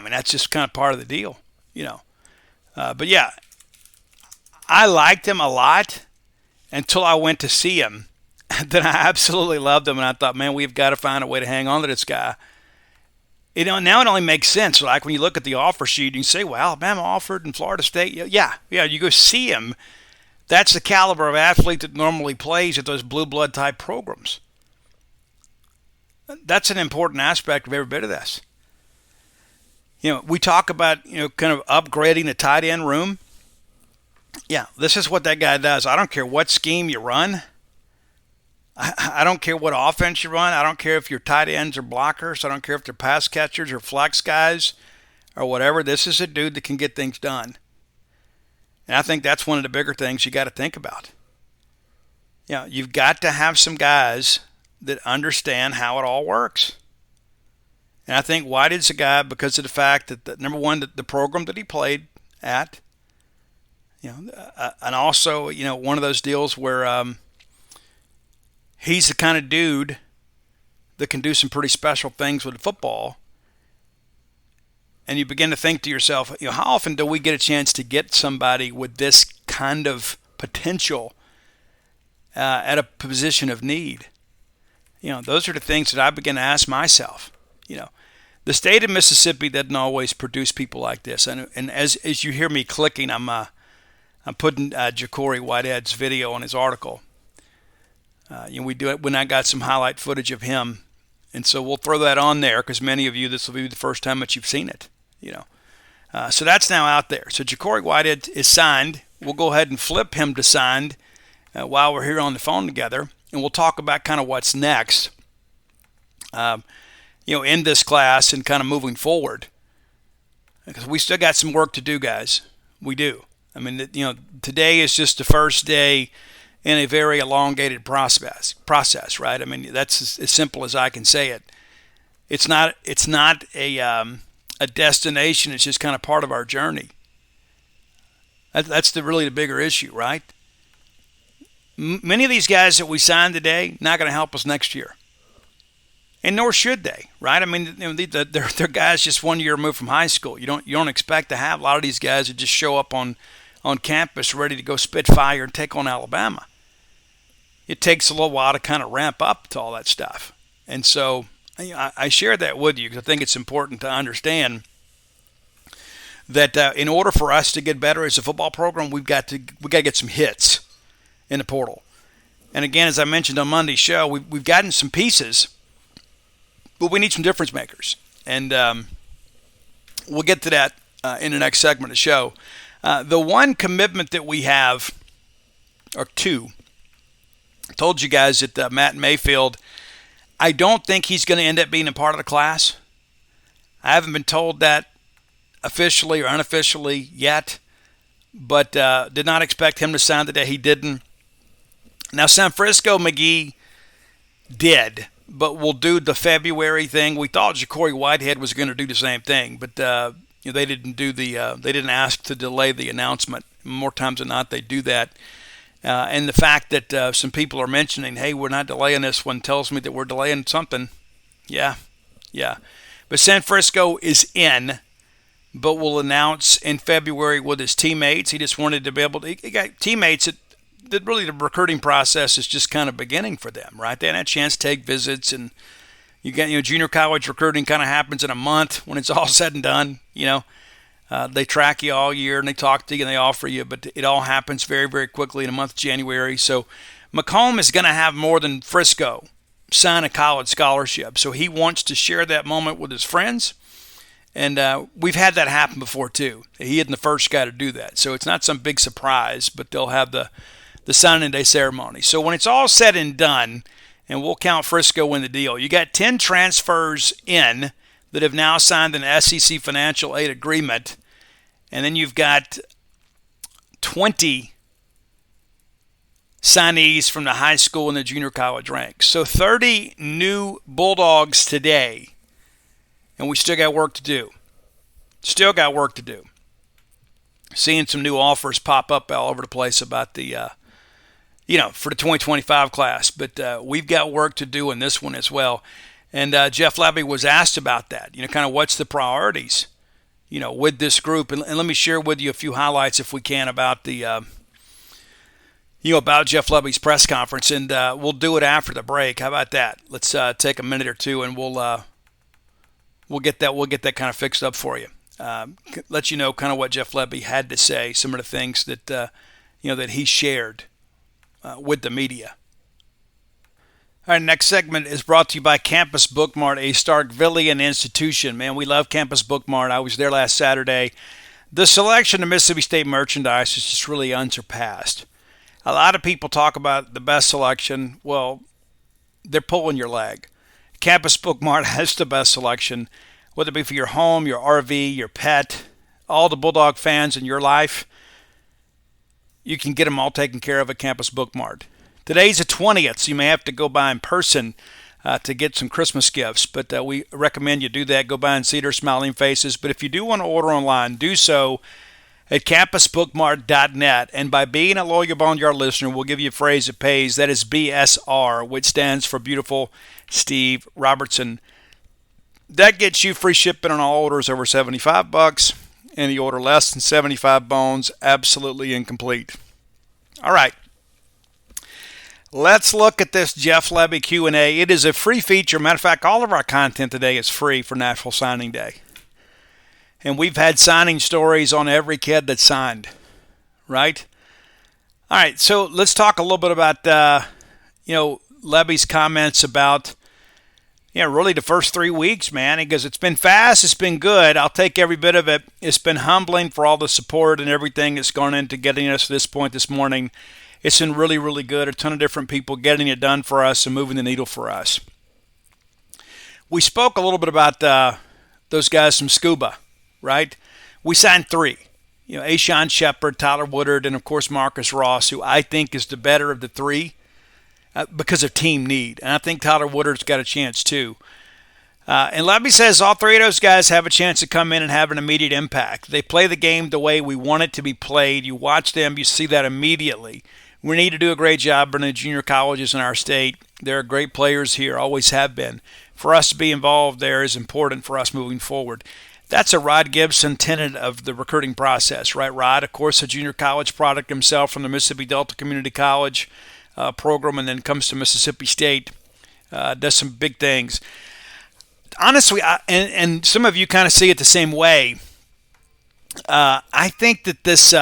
mean, that's just kind of part of the deal. But yeah, I liked him a lot until I went to see him. Then I absolutely loved him, and I thought, man, we've got to find a way to hang on to this guy. Now it only makes sense. Like when you look at the offer sheet, you say, well, Alabama offered in Florida State. Yeah, you go see him. That's the caliber of athlete that normally plays at those blue blood type programs. That's an important aspect of every bit of this. We talk about, kind of upgrading the tight end room. Yeah, this is what that guy does. I don't care what scheme you run. I don't care what offense you run. I don't care if your tight ends are blockers. I don't care if they're pass catchers or flex guys or whatever. This is a dude that can get things done. And I think that's one of the bigger things you got to think about. You've got to have some guys that understand how it all works. And I think Whitehead's a guy because of the fact that, number one, the program that he played at, and also, one of those deals where he's the kind of dude that can do some pretty special things with football. And you begin to think to yourself, how often do we get a chance to get somebody with this kind of potential at a position of need? Those are the things that I begin to ask myself. The state of Mississippi doesn't always produce people like this. And as you hear me clicking, I'm putting Ja'Cory Whitehead's video on his article. We do it when I got some highlight footage of him, and so we'll throw that on there because many of you, this will be the first time that you've seen it. So that's now out there. So Ja'Cory Whitehead is signed. We'll go ahead and flip him to signed while we're here on the phone together, and we'll talk about kind of what's next. In this class and kind of moving forward, because we still got some work to do, guys. We do. I mean, today is just the first day in a very elongated process, right? I mean, that's as simple as I can say it. It's not a destination. It's just kind of part of our journey. That's really the bigger issue, right? Many of these guys that we signed today not going to help us next year. And nor should they, right? I mean, they're guys just 1 year removed from high school. You don't expect to have a lot of these guys that just show up on campus ready to go spit fire and take on Alabama. It takes a little while to kind of ramp up to all that stuff. And so I share that with you because I think it's important to understand that in order for us to get better as a football program, we got to get some hits in the portal. And again, as I mentioned on Monday's show, we've gotten some pieces. But we need some difference makers, and we'll get to that in the next segment of the show. The one commitment that we have, or two, I told you guys that Matt Mayfield, I don't think he's going to end up being a part of the class. I haven't been told that officially or unofficially yet, but did not expect him to sign the day he didn't. Now, San Francisco McGee did. But we'll do the February thing. We thought Ja'Cory Whitehead was going to do the same thing, but they didn't do they didn't ask to delay the announcement. More times than not, they do that. And the fact that some people are mentioning, "Hey, we're not delaying this one," tells me that we're delaying something. Yeah. But San Francisco is in, but will announce in February with his teammates. He just wanted to be able to. He got teammates that really the recruiting process is just kind of beginning for them, right? They had a chance to take visits, and you get, junior college recruiting kind of happens in a month when it's all said and done. They track you all year and they talk to you and they offer you, but it all happens very, very quickly in the month of January. So Macomb is going to have more than Frisco sign a college scholarship. So he wants to share that moment with his friends. And we've had that happen before too. He isn't the first guy to do that. So it's not some big surprise, but they'll have the signing day ceremony. So when it's all said and done, and we'll count Frisco in the deal, you got 10 transfers in that have now signed an SEC financial aid agreement. And then you've got 20 signees from the high school and the junior college ranks. So 30 new Bulldogs today. And we still got work to do. Still got work to do. Seeing some new offers pop up all over the place about the, for the 2025 class. But we've got work to do in this one as well. And Jeff Lebby was asked about that. Kind of what's the priorities, with this group. And let me share with you a few highlights, if we can, about the, about Jeff Lebby's press conference. And we'll do it after the break. How about that? Let's take a minute or two, and we'll get that kind of fixed up for you. Let you know kind of what Jeff Lebby had to say, some of the things that that he shared with the media. All right, next segment is brought to you by Campus Bookmart, a Starkvillian institution. Man, we love Campus Bookmart. I was there last Saturday. The selection of Mississippi State merchandise is just really unsurpassed. A lot of people talk about the best selection. Well, they're pulling your leg. Campus Bookmart has the best selection, whether it be for your home, your RV, your pet, all the Bulldog fans in your life. You can get them all taken care of at Campus Bookmart. Today's the 20th, so you may have to go by in person to get some Christmas gifts, but we recommend you do that. Go by and see their smiling faces. But if you do want to order online, do so at campusbookmart.net. And by being a loyal Boneyard listener, we'll give you a phrase that pays. That is BSR, which stands for Beautiful Steve Robertson. That gets you free shipping on all orders over $75. Any order less than 75 bones, absolutely incomplete. All right. Let's look at this Jeff Lebby Q&A. It is a free feature. Matter of fact, all of our content today is free for National Signing Day. And we've had signing stories on every kid that signed, right? All right, so let's talk a little bit about, Lebby's comments about, really the first 3 weeks, man. He goes, it's been fast, it's been good. I'll take every bit of it. It's been humbling for all the support and everything that's gone into getting us to this point this morning. It's been really, really good. A ton of different people getting it done for us and moving the needle for us. We spoke a little bit about those guys from Scuba, right? We signed 3. Ashawn Shepard, Tyler Woodard, and, of course, Marcus Ross, who I think is the better of the 3 because of team need. And I think Tyler Woodard's got a chance, too. And Lebby says all 3 of those guys have a chance to come in and have an immediate impact. They play the game the way we want it to be played. You watch them, you see that immediately. We need to do a great job in the junior colleges in our state. There are great players here, always have been. For us to be involved there is important for us moving forward. That's a Rod Gibson tenet of the recruiting process, right, Rod? Of course, a junior college product himself from the Mississippi Delta Community College program, and then comes to Mississippi State, does some big things. Honestly, and some of you kind of see it the same way, I think that this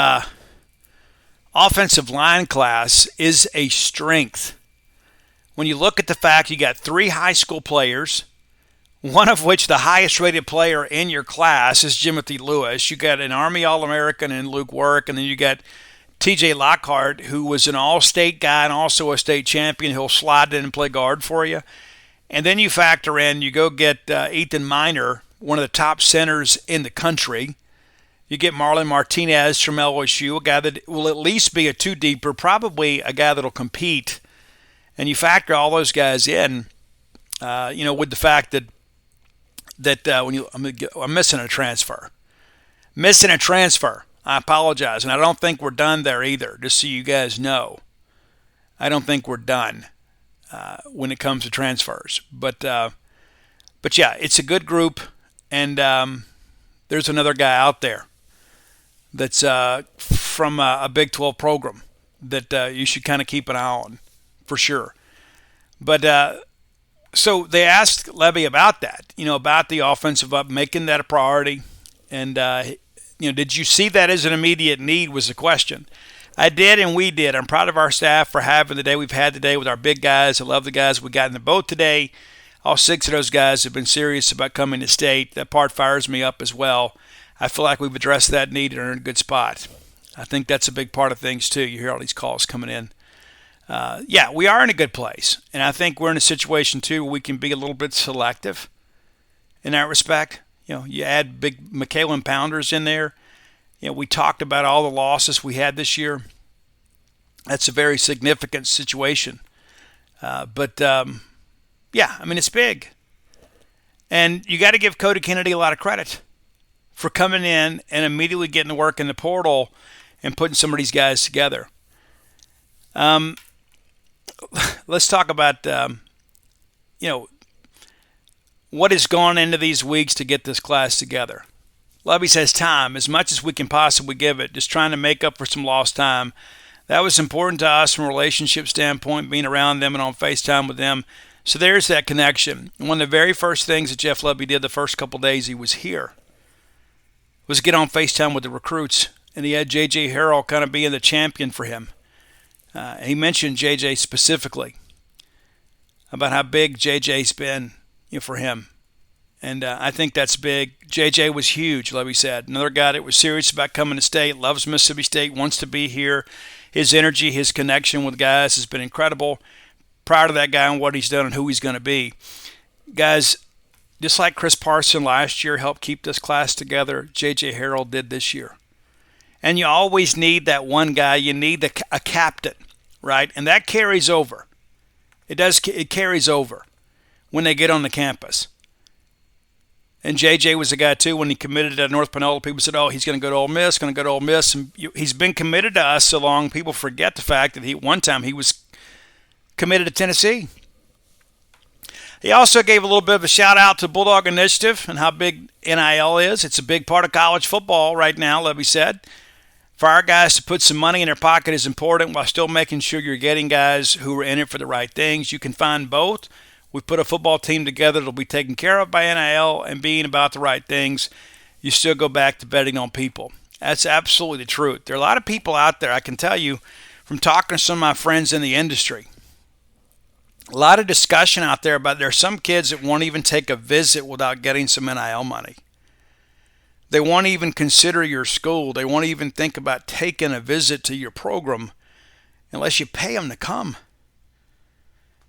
offensive line class is a strength. When you look at the fact you got 3 high school players, one of which the highest rated player in your class is Jimothy Lewis. You got an Army All-American in Luke Work, and then you got TJ Lockhart, who was an all-state guy and also a state champion. He'll slide in and play guard for you. And then you factor in, you go get Ethan Miner, one of the top centers in the country. You get Marlon Martinez from LSU, a guy that will at least be a 2-deeper, probably a guy that will compete. And you factor all those guys in, with the fact that I'm missing a transfer. I apologize, and I don't think we're done there either, just so you guys know. I don't think we're done when it comes to transfers. But yeah, it's a good group, and there's another guy out there that's from a Big 12 program that you should kind of keep an eye on, for sure. But so they asked Lebby about that, about the offensive up, making that a priority. And, did you see that as an immediate need was the question. I did, and we did. I'm proud of our staff for having the day we've had today with our big guys. I love the guys we got in the boat today. All 6 of those guys have been serious about coming to state. That part fires me up as well. I feel like we've addressed that need and are in a good spot. I think that's a big part of things, too. You hear all these calls coming in. We are in a good place. And I think we're in a situation, too, where we can be a little bit selective in that respect. You add big McKalen Pounders in there. We talked about all the losses we had this year. That's a very significant situation. It's big. And you got to give Cody Kennedy a lot of credit for coming in and immediately getting to work in the portal and putting some of these guys together. Let's talk about, what has gone into these weeks to get this class together. Lebby says time, as much as we can possibly give it, just trying to make up for some lost time. That was important to us from a relationship standpoint, being around them and on FaceTime with them. So there's that connection. And one of the very first things that Jeff Lebby did the first couple days he was here was get on FaceTime with the recruits. And he had J.J. Harrell kind of being the champion for him. He mentioned J.J. specifically about how big J.J.'s been for him. And I think that's big. J.J. was huge, Lebby said. Another guy that was serious about coming to state, loves Mississippi State, wants to be here. His energy, his connection with guys has been incredible. Proud of that guy and what he's done and who he's going to be. Guys, just like Chris Parson last year helped keep this class together, J.J. Harrell did this year. And you always need that one guy. You need a captain, right? And that carries over. It carries over when they get on the campus. And J.J. was a guy, too, when he committed to North Panola. People said, he's going to go to Ole Miss, And he's been committed to us so long, people forget the fact that one time he was committed to Tennessee. He also gave a little bit of a shout-out to Bulldog Initiative and how big NIL is. It's a big part of college football right now, Lebby said. For our guys to put some money in their pocket is important while still making sure you're getting guys who are in it for the right things. You can find both. We put a football team together that will be taken care of by NIL and being about the right things. You still go back to betting on people. That's absolutely the truth. There are a lot of people out there, I can tell you, from talking to some of my friends in the industry. A lot of discussion out there about there are some kids that won't even take a visit without getting some NIL money. They won't even consider your school. They won't even think about taking a visit to your program unless you pay them to come.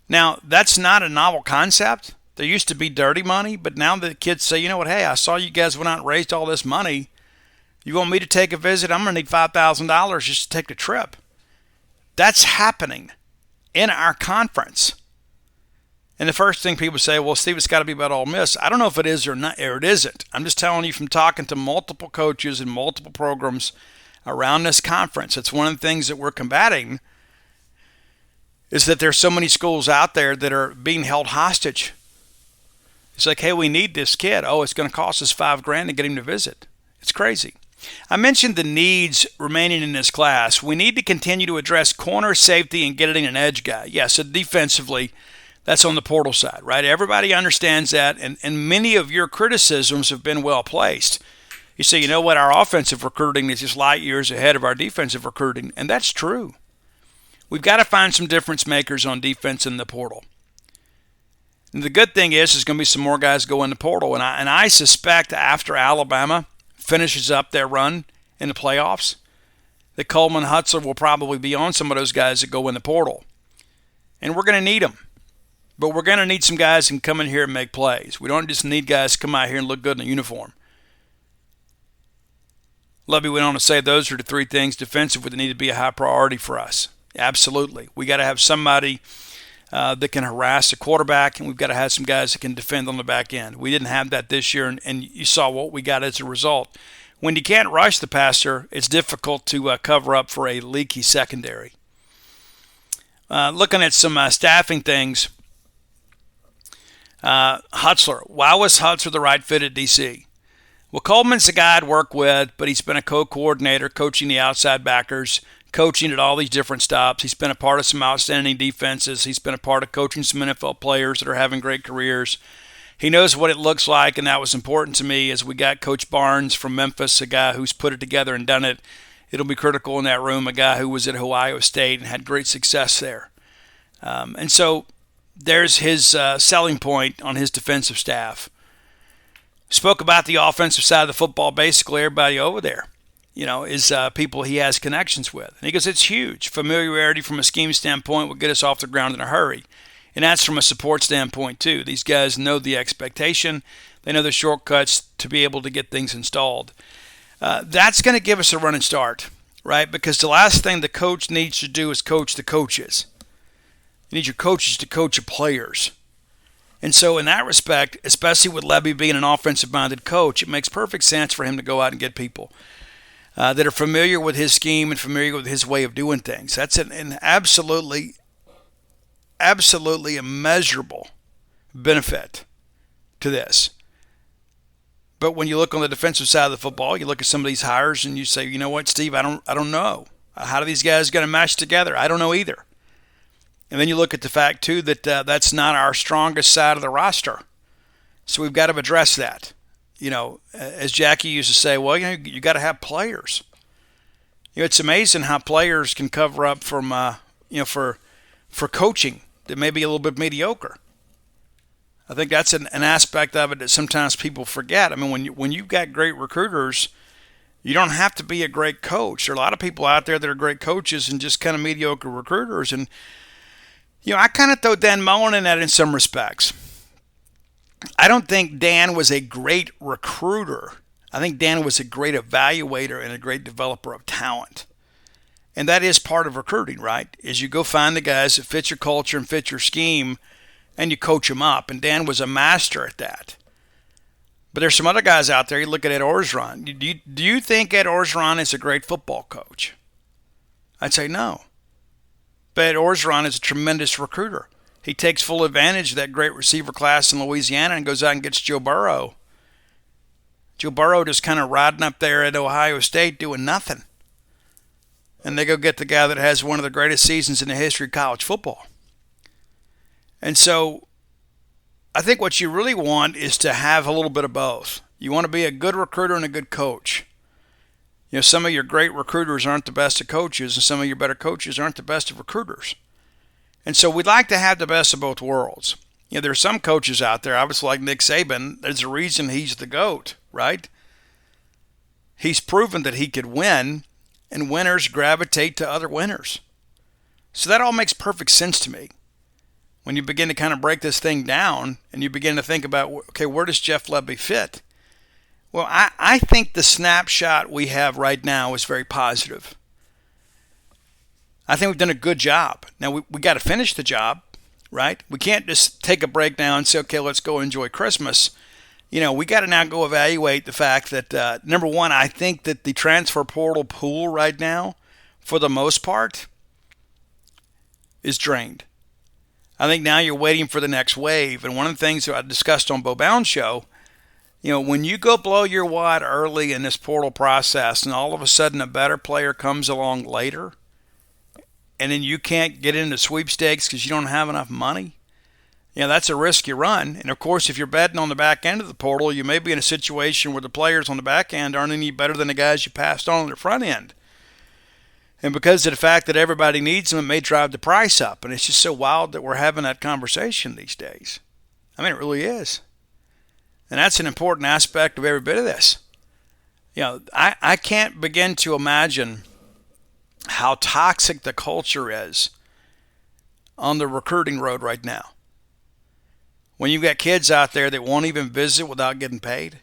Now, that's not a novel concept. There used to be dirty money, but now the kids say, you know what, hey, I saw you guys went out and raised all this money. You want me to take a visit? I'm going to need $5,000 just to take the trip. That's happening in our conference. And the first thing people say, well, Steve, it's got to be about Ole Miss. I don't know if it is or not, or it isn't. I'm just telling you from talking to multiple coaches and multiple programs around this conference. It's one of the things that we're combating is that there's so many schools out there that are being held hostage. It's like, hey, we need this kid. Oh, it's going to cost us $5,000 to get him to visit. It's crazy. I mentioned the needs remaining in this class. We need to continue to address corner safety and getting an edge guy. Yeah, so defensively, that's on the portal side, right? Everybody understands that, and many of your criticisms have been well placed. You say, you know what, our offensive recruiting is just light years ahead of our defensive recruiting, and that's true. We've got to find some difference makers on defense in the portal. And the good thing is there's going to be some more guys go in the portal, and I suspect after Alabama finishes up their run in the playoffs, that Coleman Hutzler will probably be on some of those guys that go in the portal. And we're going to need them. But we're going to need some guys who can come in here and make plays. We don't just need guys to come out here and look good in a uniform. Lebby went on to say those are the three things defensively that need to be a high priority for us. Absolutely. We got to have somebody that can harass the quarterback, and we've got to have some guys that can defend on the back end. We didn't have that this year, and you saw what we got as a result. When you can't rush the passer, it's difficult to cover up for a leaky secondary. Looking at some staffing things, Hutzler. Why was Hutzler the right fit at DC? Well, Coleman's the guy I'd work with, but he's been a co-coordinator coaching the outside backers. coaching at all these different stops. He's been a part of some outstanding defenses. He's been a part of coaching some NFL players that are having great careers. He knows what it looks like, and that was important to me as we got Coach Barnes from Memphis, a guy who's put it together and done it. It'll be critical in that room, a guy who was at Ohio State and had great success there. And so there's his selling point on his defensive staff. Spoke about the offensive side of the football. Basically, everybody over there, is people he has connections with. And he goes, it's huge. Familiarity from a scheme standpoint will get us off the ground in a hurry. And that's from a support standpoint, too. These guys know the expectation. They know the shortcuts to be able to get things installed. That's going to give us a running start, right? Because the last thing the coach needs to do is coach the coaches. You need your coaches to coach your players. And so in that respect, especially with Lebby being an offensive-minded coach, it makes perfect sense for him to go out and get people that are familiar with his scheme and familiar with his way of doing things. That's an absolutely immeasurable benefit to this. But when you look on the defensive side of the football, you look at some of these hires and you say, you know what, Steve, I don't know. How do these guys going to mesh together? I don't know either. And then you look at the fact, too, that that's not our strongest side of the roster. So we've got to address that. As Jackie used to say, well, you got to have players. It's amazing how players can cover up from, for coaching that may be a little bit mediocre. I think that's an aspect of it that sometimes people forget. I mean, when you've got great recruiters, you don't have to be a great coach. There are a lot of people out there that are great coaches and just kind of mediocre recruiters. And, I kind of throw Dan Mullen in that in some respects. I don't think Dan was a great recruiter. I think Dan was a great evaluator and a great developer of talent. And that is part of recruiting, right? Is you go find the guys that fit your culture and fit your scheme, and you coach them up. And Dan was a master at that. But there's some other guys out there. You look at Ed Orgeron. Do you think Ed Orgeron is a great football coach? I'd say no. But Ed Orgeron is a tremendous recruiter. He takes full advantage of that great receiver class in Louisiana and goes out and gets Joe Burrow. Joe Burrow just kind of riding up there at Ohio State doing nothing. And they go get the guy that has one of the greatest seasons in the history of college football. And so I think what you really want is to have a little bit of both. You want to be a good recruiter and a good coach. Some of your great recruiters aren't the best of coaches, and some of your better coaches aren't the best of recruiters. And so we'd like to have the best of both worlds. There are some coaches out there, obviously like Nick Saban. There's a reason he's the GOAT, right? He's proven that he could win, and winners gravitate to other winners. So that all makes perfect sense to me. When you begin to kind of break this thing down and you begin to think about, okay, where does Jeff Lebby fit? Well, I think the snapshot we have right now is very positive. I think we've done a good job. Now, we got to finish the job, right? We can't just take a break now and say, okay, let's go enjoy Christmas. We got to now go evaluate the fact that, number one, I think that the transfer portal pool right now, for the most part, is drained. I think now you're waiting for the next wave. And one of the things that I discussed on Bo Bound's show, when you go blow your wad early in this portal process and all of a sudden a better player comes along later, and then you can't get into sweepstakes because you don't have enough money, that's a risk you run. And, of course, if you're betting on the back end of the portal, you may be in a situation where the players on the back end aren't any better than the guys you passed on the front end. And because of the fact that everybody needs them, it may drive the price up. And it's just so wild that we're having that conversation these days. I mean, it really is. And that's an important aspect of every bit of this. I can't begin to imagine how toxic the culture is on the recruiting road right now. When you've got kids out there that won't even visit without getting paid.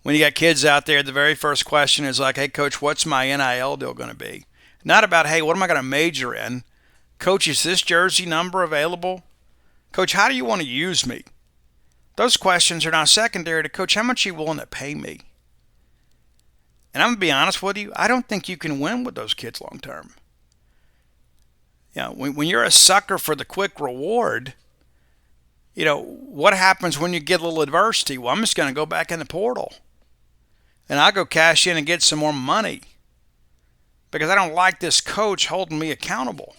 When you got kids out there, the very first question is like, hey, Coach, what's my NIL deal going to be? Not about, hey, what am I going to major in? Coach, is this jersey number available? Coach, how do you want to use me? Those questions are now secondary to, Coach, how much are you willing to pay me? And I'm going to be honest with you, I don't think you can win with those kids long term. When you're a sucker for the quick reward, what happens when you get a little adversity? Well, I'm just going to go back in the portal. And I'll go cash in and get some more money. because I don't like this coach holding me accountable.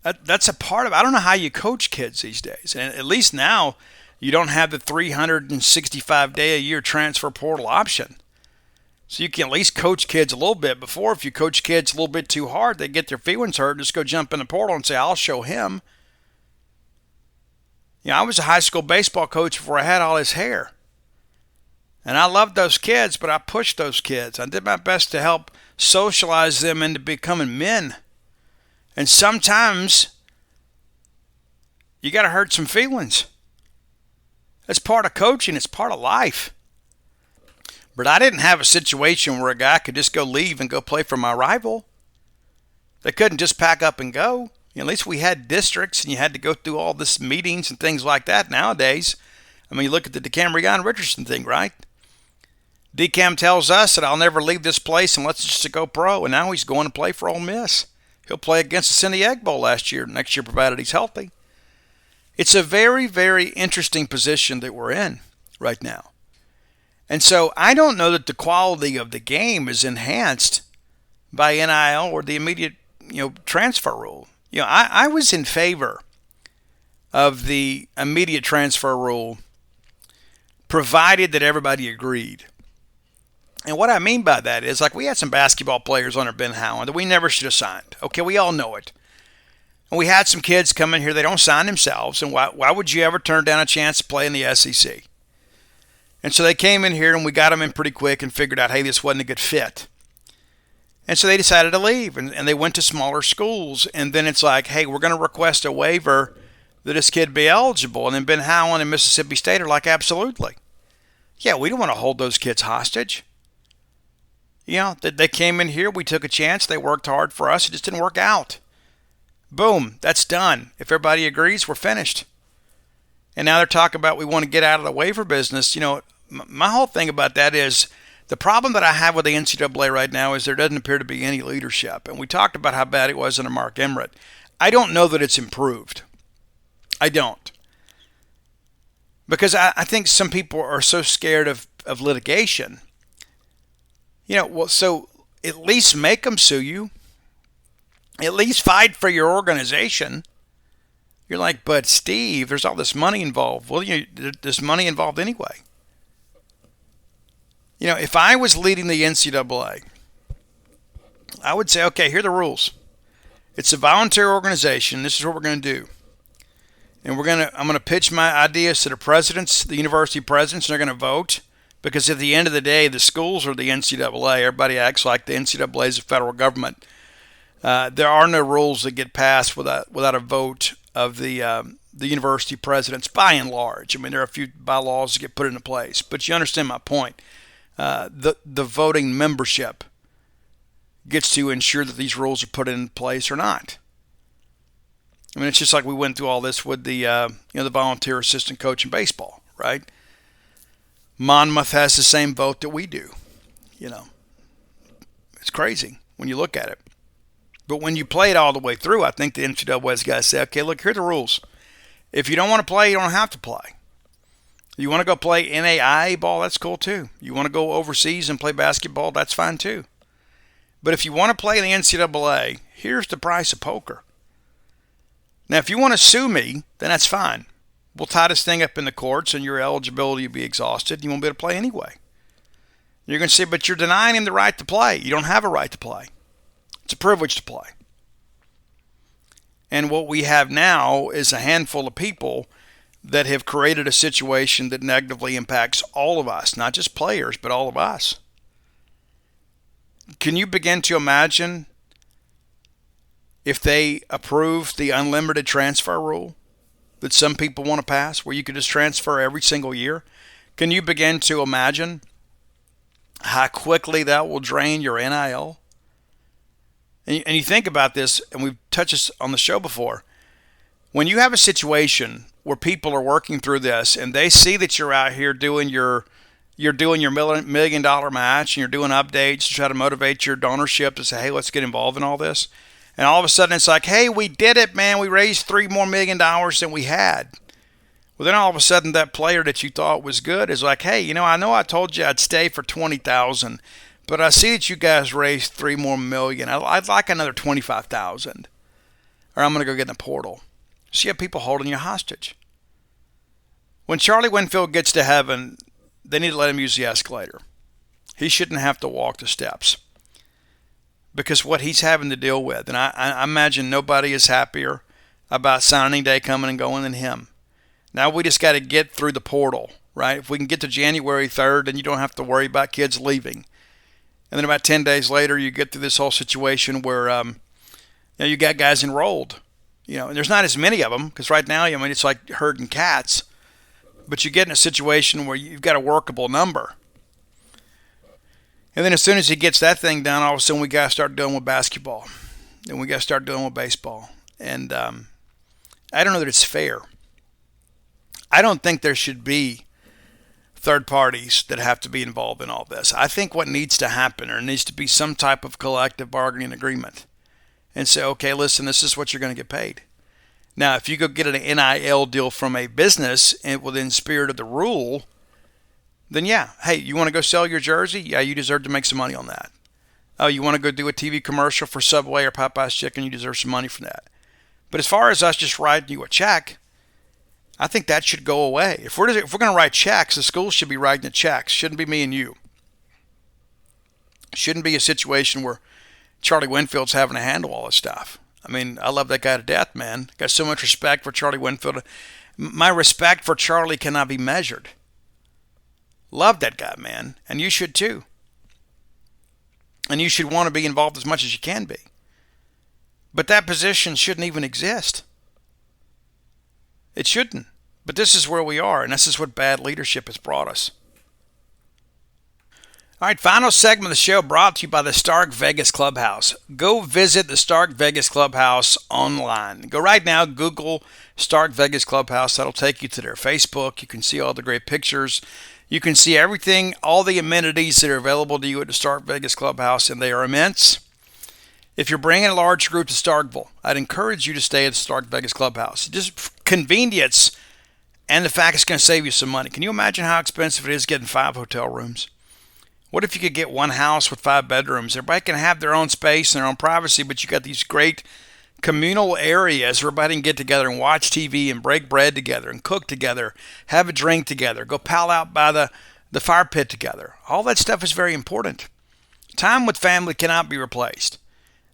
That's a part of it. I don't know how you coach kids these days. And at least now you don't have the 365-day-a-year transfer portal option. So you can at least coach kids a little bit. Before, if you coach kids a little bit too hard, they get their feelings hurt. Just go jump in the portal and say, I'll show him. I was a high school baseball coach before I had all his hair. And I loved those kids, but I pushed those kids. I did my best to help socialize them into becoming men. And sometimes you got to hurt some feelings. That's part of coaching. It's part of life. But I didn't have a situation where a guy could just go leave and go play for my rival. They couldn't just pack up and go. At least we had districts, and you had to go through all this meetings and things like that. Nowadays, you look at the DeCambrion Richardson thing, right? DeCam tells us that I'll never leave this place unless it's to go pro, and now he's going to play for Ole Miss. He'll play against us in the Egg Bowl next year, provided he's healthy. It's a very, very interesting position that we're in right now. And so I don't know that the quality of the game is enhanced by NIL or the immediate, transfer rule. I was in favor of the immediate transfer rule, provided that everybody agreed. And what I mean by that is, we had some basketball players under Ben Howland that we never should have signed. Okay, we all know it. And we had some kids come in here, they don't sign themselves. And why would you ever turn down a chance to play in the SEC? And so they came in here, and we got them in pretty quick and figured out, hey, this wasn't a good fit. And so they decided to leave, and they went to smaller schools. And then it's like, hey, we're going to request a waiver that this kid be eligible. And then Ben Howland and Mississippi State are like, absolutely. Yeah, we don't want to hold those kids hostage. They came in here, we took a chance, they worked hard for us, it just didn't work out. Boom, that's done. If everybody agrees, we're finished. And now they're talking about we want to get out of the waiver business. My whole thing about that is the problem that I have with the NCAA right now is there doesn't appear to be any leadership. And we talked about how bad it was under Mark Emmert. I don't know that it's improved. I don't. Because I think some people are so scared of litigation. So at least make them sue you. At least fight for your organization. You're like, but Steve, there's all this money involved. Well, there's money involved anyway. If I was leading the NCAA, I would say, okay, here are the rules. It's a volunteer organization. This is what we're going to do. And I'm going to pitch my ideas to the presidents, the university presidents, and they're going to vote. Because at the end of the day, the schools are the NCAA. Everybody acts like the NCAA is the federal government. There are no rules that get passed without a vote of the university presidents, by and large. There are a few bylaws that get put into place. But you understand my point. The voting membership gets to ensure that these rules are put in place or not. It's just like we went through all this with the volunteer assistant coach in baseball, right? Monmouth has the same vote that we do. It's crazy when you look at it. But when you play it all the way through, I think the NCAA's got to say, okay, look, here are the rules. If you don't want to play, you don't have to play. You want to go play NAIA ball, that's cool too. You want to go overseas and play basketball, that's fine too. But if you want to play in the NCAA, here's the price of poker. Now, if you want to sue me, then that's fine. We'll tie this thing up in the courts and your eligibility will be exhausted. You won't be able to play anyway. You're going to say, but you're denying him the right to play. You don't have a right to play. It's a privilege to play. And what we have now is a handful of people that have created a situation that negatively impacts all of us, not just players, but all of us. Can you begin to imagine if they approved the unlimited transfer rule that some people want to pass, where you could just transfer every single year? Can you begin to imagine how quickly that will drain your NIL? And you think about this, and we've touched this on the show before. When you have a situation where people are working through this and they see that you're out here doing your $1 million match and you're doing updates to try to motivate your donorship to say, hey, let's get involved in all this. And all of a sudden it's like, hey, we did it, man. We raised $3 more million than we had. Well, then all of a sudden that player that you thought was good is like, hey, I know I told you I'd stay for $20,000, but I see that you guys raised $3 more million. I'd like another 25,000, or I'm going to go get in the portal. So you have people holding you hostage. When Charlie Winfield gets to heaven, they need to let him use the escalator. He shouldn't have to walk the steps, because what he's having to deal with, and I imagine nobody is happier about signing day coming and going than him. Now we just got to get through the portal, right? If we can get to January 3rd, then you don't have to worry about kids leaving. And then about 10 days later, you get through this whole situation where you got guys enrolled. And there's not as many of them, because right now, it's like herding cats. But you get in a situation where you've got a workable number. And then as soon as he gets that thing done, all of a sudden we got to start dealing with basketball. And we got to start dealing with baseball. And I don't know that it's fair. I don't think there should be third parties that have to be involved in all this. I think what needs to happen, or needs to be some type of collective bargaining agreement, and say, okay, listen, this is what you're going to get paid. Now, if you go get an NIL deal from a business and within spirit of the rule, then yeah, hey, you want to go sell your jersey? Yeah, you deserve to make some money on that. Oh, you want to go do a TV commercial for Subway or Popeye's Chicken? You deserve some money for that. But as far as us just writing you a check, I think that should go away. If we're going to write checks, the schools should be writing the checks. Shouldn't be me and you. Shouldn't be a situation where Charlie Winfield's having to handle all this stuff. I mean, I love that guy to death, man. Got so much respect for Charlie Winfield. My respect for Charlie cannot be measured. Love that guy, man. And you should too. And you should want to be involved as much as you can be. But that position shouldn't even exist. It shouldn't. But this is where we are, and this is what bad leadership has brought us. All right, final segment of the show brought to you by the Stark Vegas Clubhouse. Go visit the Stark Vegas Clubhouse online. Go right now, Google Stark Vegas Clubhouse. That'll take you to their Facebook. You can see all the great pictures. You can see everything, all the amenities that are available to you at the Stark Vegas Clubhouse, and they are immense. If you're bringing a large group to Starkville, I'd encourage you to stay at the Stark Vegas Clubhouse. Just convenience and the fact it's going to save you some money. Can you imagine how expensive it is getting 5 hotel rooms? What if you could get one house with 5 bedrooms? Everybody can have their own space and their own privacy, but you got these great communal areas where everybody can get together and watch TV and break bread together and cook together, have a drink together, go pal out by the fire pit together. All that stuff is very important. Time with family cannot be replaced.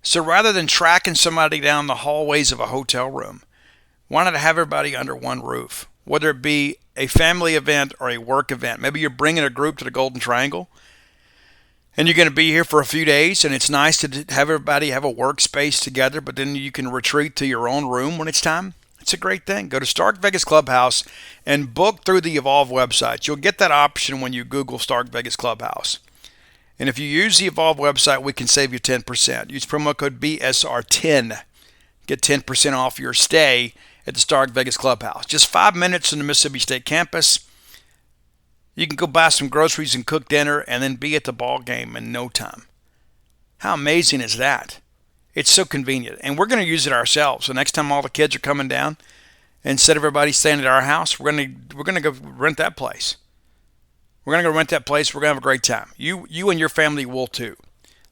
So rather than tracking somebody down the hallways of a hotel room, why not have everybody under one roof? Whether it be a family event or a work event. Maybe you're bringing a group to the Golden Triangle, and you're going to be here for a few days, and it's nice to have everybody have a workspace together, but then you can retreat to your own room when it's time. It's a great thing. Go to Stark Vegas Clubhouse and book through the Evolve website. You'll get that option when you Google Stark Vegas Clubhouse. And if you use the Evolve website, we can save you 10%. Use promo code BSR10. Get 10% off your stay at the Stark Vegas Clubhouse. Just 5 minutes from the Mississippi State campus. You can go buy some groceries and cook dinner and then be at the ball game in no time. How amazing is that? It's so convenient. And we're going to use it ourselves. So next time all the kids are coming down, instead of everybody staying at our house, we're going to go rent that place. We're going to go rent that place. We're going to have a great time. You and your family will too.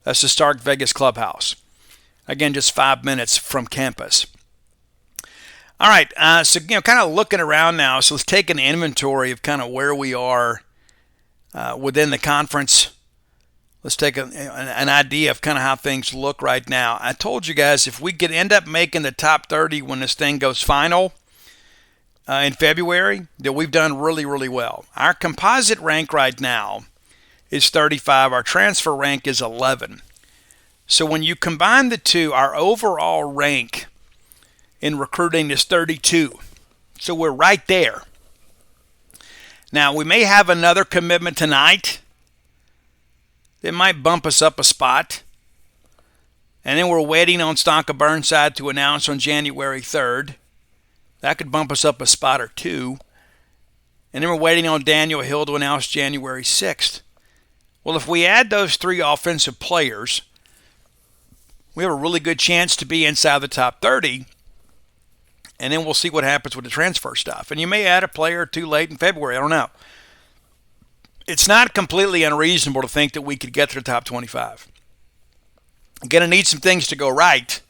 That's the Stark Vegas Clubhouse. Again, just 5 minutes from campus. All right, so kind of looking around now. So let's take an inventory of kind of where we are within the conference. Let's take an idea of kind of how things look right now. I told you guys if we could end up making the top 30 when this thing goes final in February, that we've done really, really well. Our composite rank right now is 35. Our transfer rank is 11. So when you combine the two, our overall rank in recruiting is 32. So we're right there. Now, we may have another commitment tonight. It might bump us up a spot. And then we're waiting on Stonka Burnside to announce on January 3rd. That could bump us up a spot or two. And then we're waiting on Daniel Hill to announce January 6th. Well, if we add those 3 offensive players, we have a really good chance to be inside the top 30. And then we'll see what happens with the transfer stuff. And you may add a player or two late in February. I don't know. it's not completely unreasonable to think that we could get to the top 25. We're going to need some things to go right,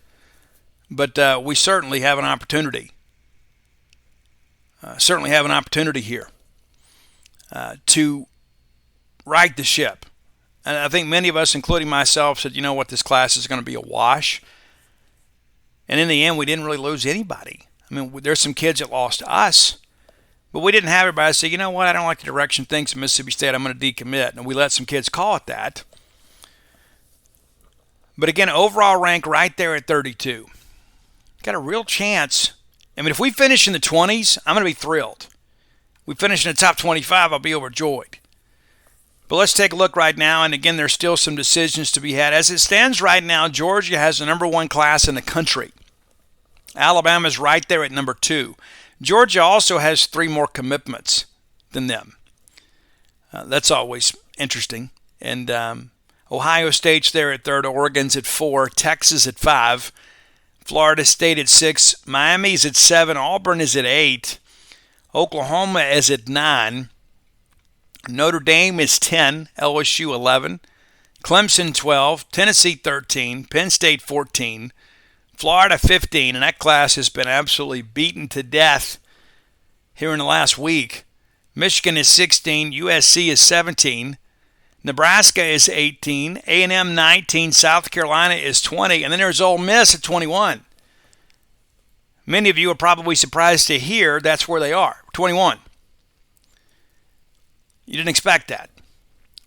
but we certainly have an opportunity. Here to right the ship. And I think many of us, including myself, said, you know what, this class is going to be a wash. And in the end, we didn't really lose anybody. I mean, there's some kids that lost to us, but we didn't have everybody say, you know what, I don't like the direction things at Mississippi State, I'm going to decommit. And we let some kids call it that. But again, overall rank right there at 32. Got a real chance. I mean, if we finish in the 20s, I'm going to be thrilled. We finish in the top 25, I'll be overjoyed. But let's take a look right now, and again, there's still some decisions to be had. As it stands right now, Georgia has the number 1 class in the country. Alabama's right there at number 2. Georgia also has 3 more commitments than them. That's always interesting. And Ohio State's there at 3rd, Oregon's at 4, Texas at 5, Florida State at 6, Miami's at 7, Auburn is at 8, Oklahoma is at 9, Notre Dame is 10, LSU 11, Clemson 12, Tennessee 13, Penn State 14, Florida 15, and that class has been absolutely beaten to death here in the last week. Michigan is 16, USC is 17, Nebraska is 18, A&M 19, South Carolina is 20, and then there's Ole Miss at 21. Many of you are probably surprised to hear that's where they are, 21. You didn't expect that.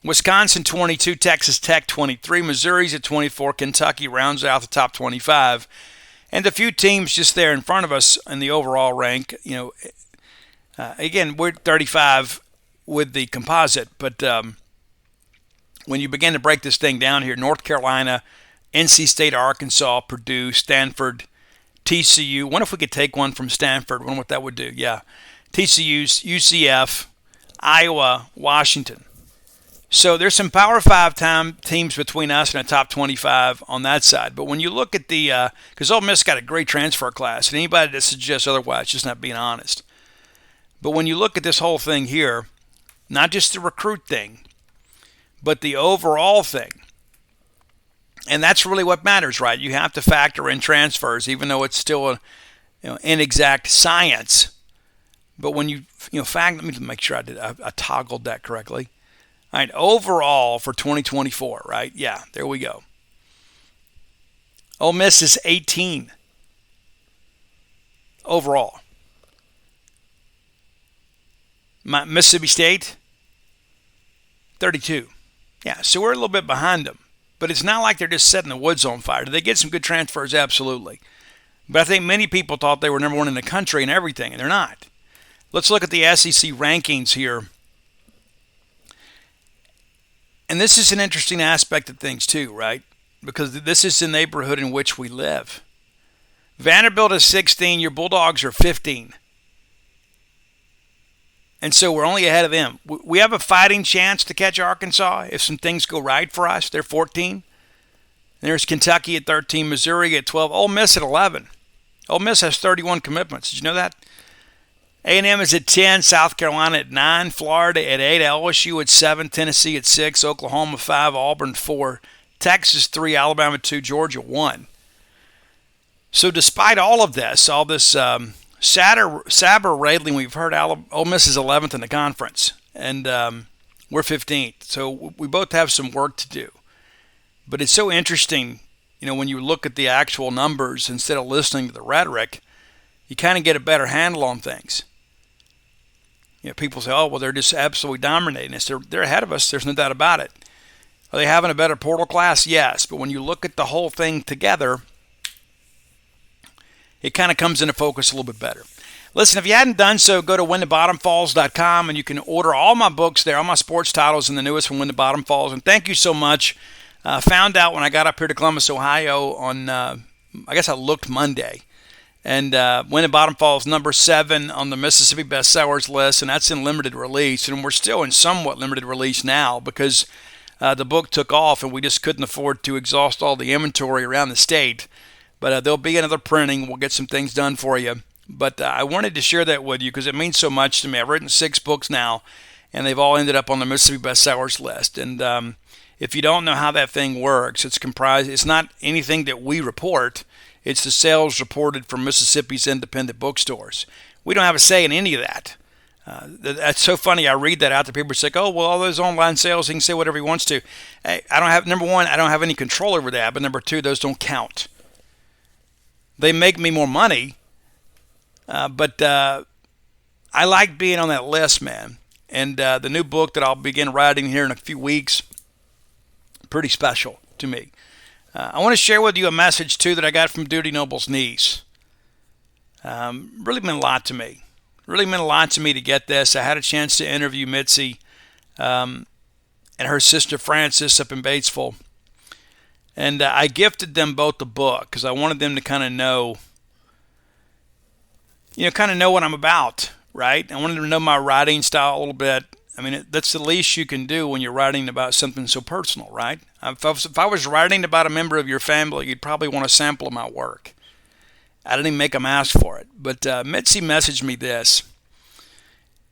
Wisconsin 22, Texas Tech 23, Missouri's at 24, Kentucky rounds out the top 25. And a few teams just there in front of us in the overall rank, again, we're 35 with the composite, but when you begin to break this thing down here, North Carolina, NC State, Arkansas, Purdue, Stanford, TCU. Wonder if we could take one from Stanford. Wonder what that would do. Yeah. TCU, UCF, Iowa, Washington. So there's some Power 5 teams between us and the top 25 on that side. But when you look at the because Ole Miss got a great transfer class, and anybody that suggests otherwise is just not being honest. But when you look at this whole thing here, not just the recruit thing, but the overall thing, and that's really what matters, right? You have to factor in transfers, even though it's still an inexact science. But when you let me make sure I toggled that correctly. All right, overall for 2024, right? Yeah, there we go. Ole Miss is 18 overall. Mississippi State, 32. Yeah, so we're a little bit behind them. But it's not like they're just setting the woods on fire. Did they get some good transfers? Absolutely. But I think many people thought they were number 1 in the country and everything, and they're not. Let's look at the SEC rankings here. And this is an interesting aspect of things too, right? Because this is the neighborhood in which we live. Vanderbilt is 16. Your Bulldogs are 15. And so we're only ahead of them. We have a fighting chance to catch Arkansas if some things go right for us. They're 14. There's Kentucky at 13, Missouri at 12, Ole Miss at 11. Ole Miss has 31 commitments. Did you know that? A&M is at 10, South Carolina at 9, Florida at 8, LSU at 7, Tennessee at 6, Oklahoma 5, Auburn 4, Texas 3, Alabama 2, Georgia 1. So despite all of this, saber-rattling, we've heard Ole Miss is 11th in the conference, and we're 15th. So we both have some work to do. But it's so interesting, when you look at the actual numbers instead of listening to the rhetoric, you kind of get a better handle on things. People say, oh, well, they're just absolutely dominating us. They're ahead of us. There's no doubt about it. Are they having a better portal class? Yes. But when you look at the whole thing together, it kind of comes into focus a little bit better. Listen, if you hadn't done so, go to whenthebottomfalls.com, and you can order all my books there, all my sports titles, and the newest from When the Bottom Falls. And thank you so much. Found out when I got up here to Columbus, Ohio on, I guess I looked Monday. And When the Bottom Falls, number 7 on the Mississippi bestsellers list, and that's in limited release. And we're still in somewhat limited release now because the book took off and we just couldn't afford to exhaust all the inventory around the state. But there'll be another printing. We'll get some things done for you. But I wanted to share that with you because it means so much to me. I've written 6 books now, and they've all ended up on the Mississippi bestsellers list. And if you don't know how that thing works, it's not anything that we report. It's the sales reported from Mississippi's independent bookstores. We don't have a say in any of that. That's so funny. I read that out to people. It's like, oh, well, all those online sales, he can say whatever he wants to. Hey, number one, I don't have any control over that. But number two, those don't count. They make me more money. But I like being on that list, man. And the new book that I'll begin writing here in a few weeks, pretty special to me. I want to share with you a message, too, that I got from Duty Noble's niece. Really meant a lot to me. Really meant a lot to me to get this. I had a chance to interview Mitzi and her sister Frances up in Batesville. And I gifted them both the book because I wanted them to kind of know what I'm about, right? I wanted them to know my writing style a little bit. I mean, that's the least you can do when you're writing about something so personal, right? If I was writing about a member of your family, you'd probably want a sample of my work. I didn't even make them ask for it. But Mitzi messaged me this.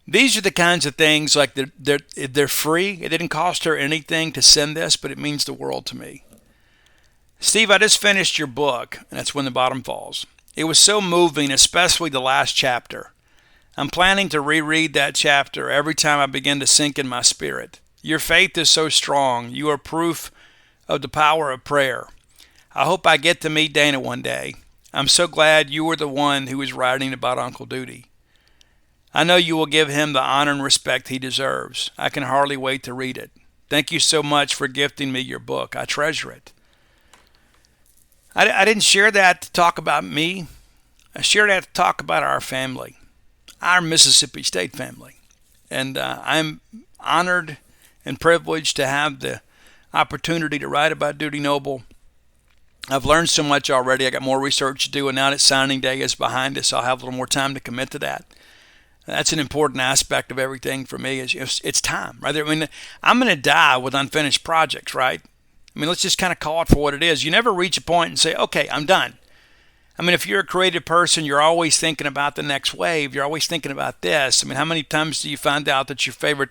These are the kinds of things, like they're free. It didn't cost her anything to send this, but it means the world to me. Steve, I just finished your book, and that's When the Bottom Falls. It was so moving, especially the last chapter. I'm planning to reread that chapter every time I begin to sink in my spirit. Your faith is so strong. You are proof of the power of prayer. I hope I get to meet Dana one day. I'm so glad you were the one who was writing about Uncle Duty. I know you will give him the honor and respect he deserves. I can hardly wait to read it. Thank you so much for gifting me your book. I treasure it. I didn't share that to talk about me. I shared that to talk about our family, our Mississippi State family. And I'm honored and privileged to have the opportunity to write about Duty Noble. I've learned so much already. I got more research to do, and now that signing day is behind us, I'll have a little more time to commit to that. That's an important aspect of everything for me. It's time, right? I mean, I'm going to die with unfinished projects, right? I mean, let's just kind of call it for what it is. You never reach a point and say, okay, I'm done. I mean, if you're a creative person, you're always thinking about the next wave. You're always thinking about this. I mean, how many times do you find out that your favorite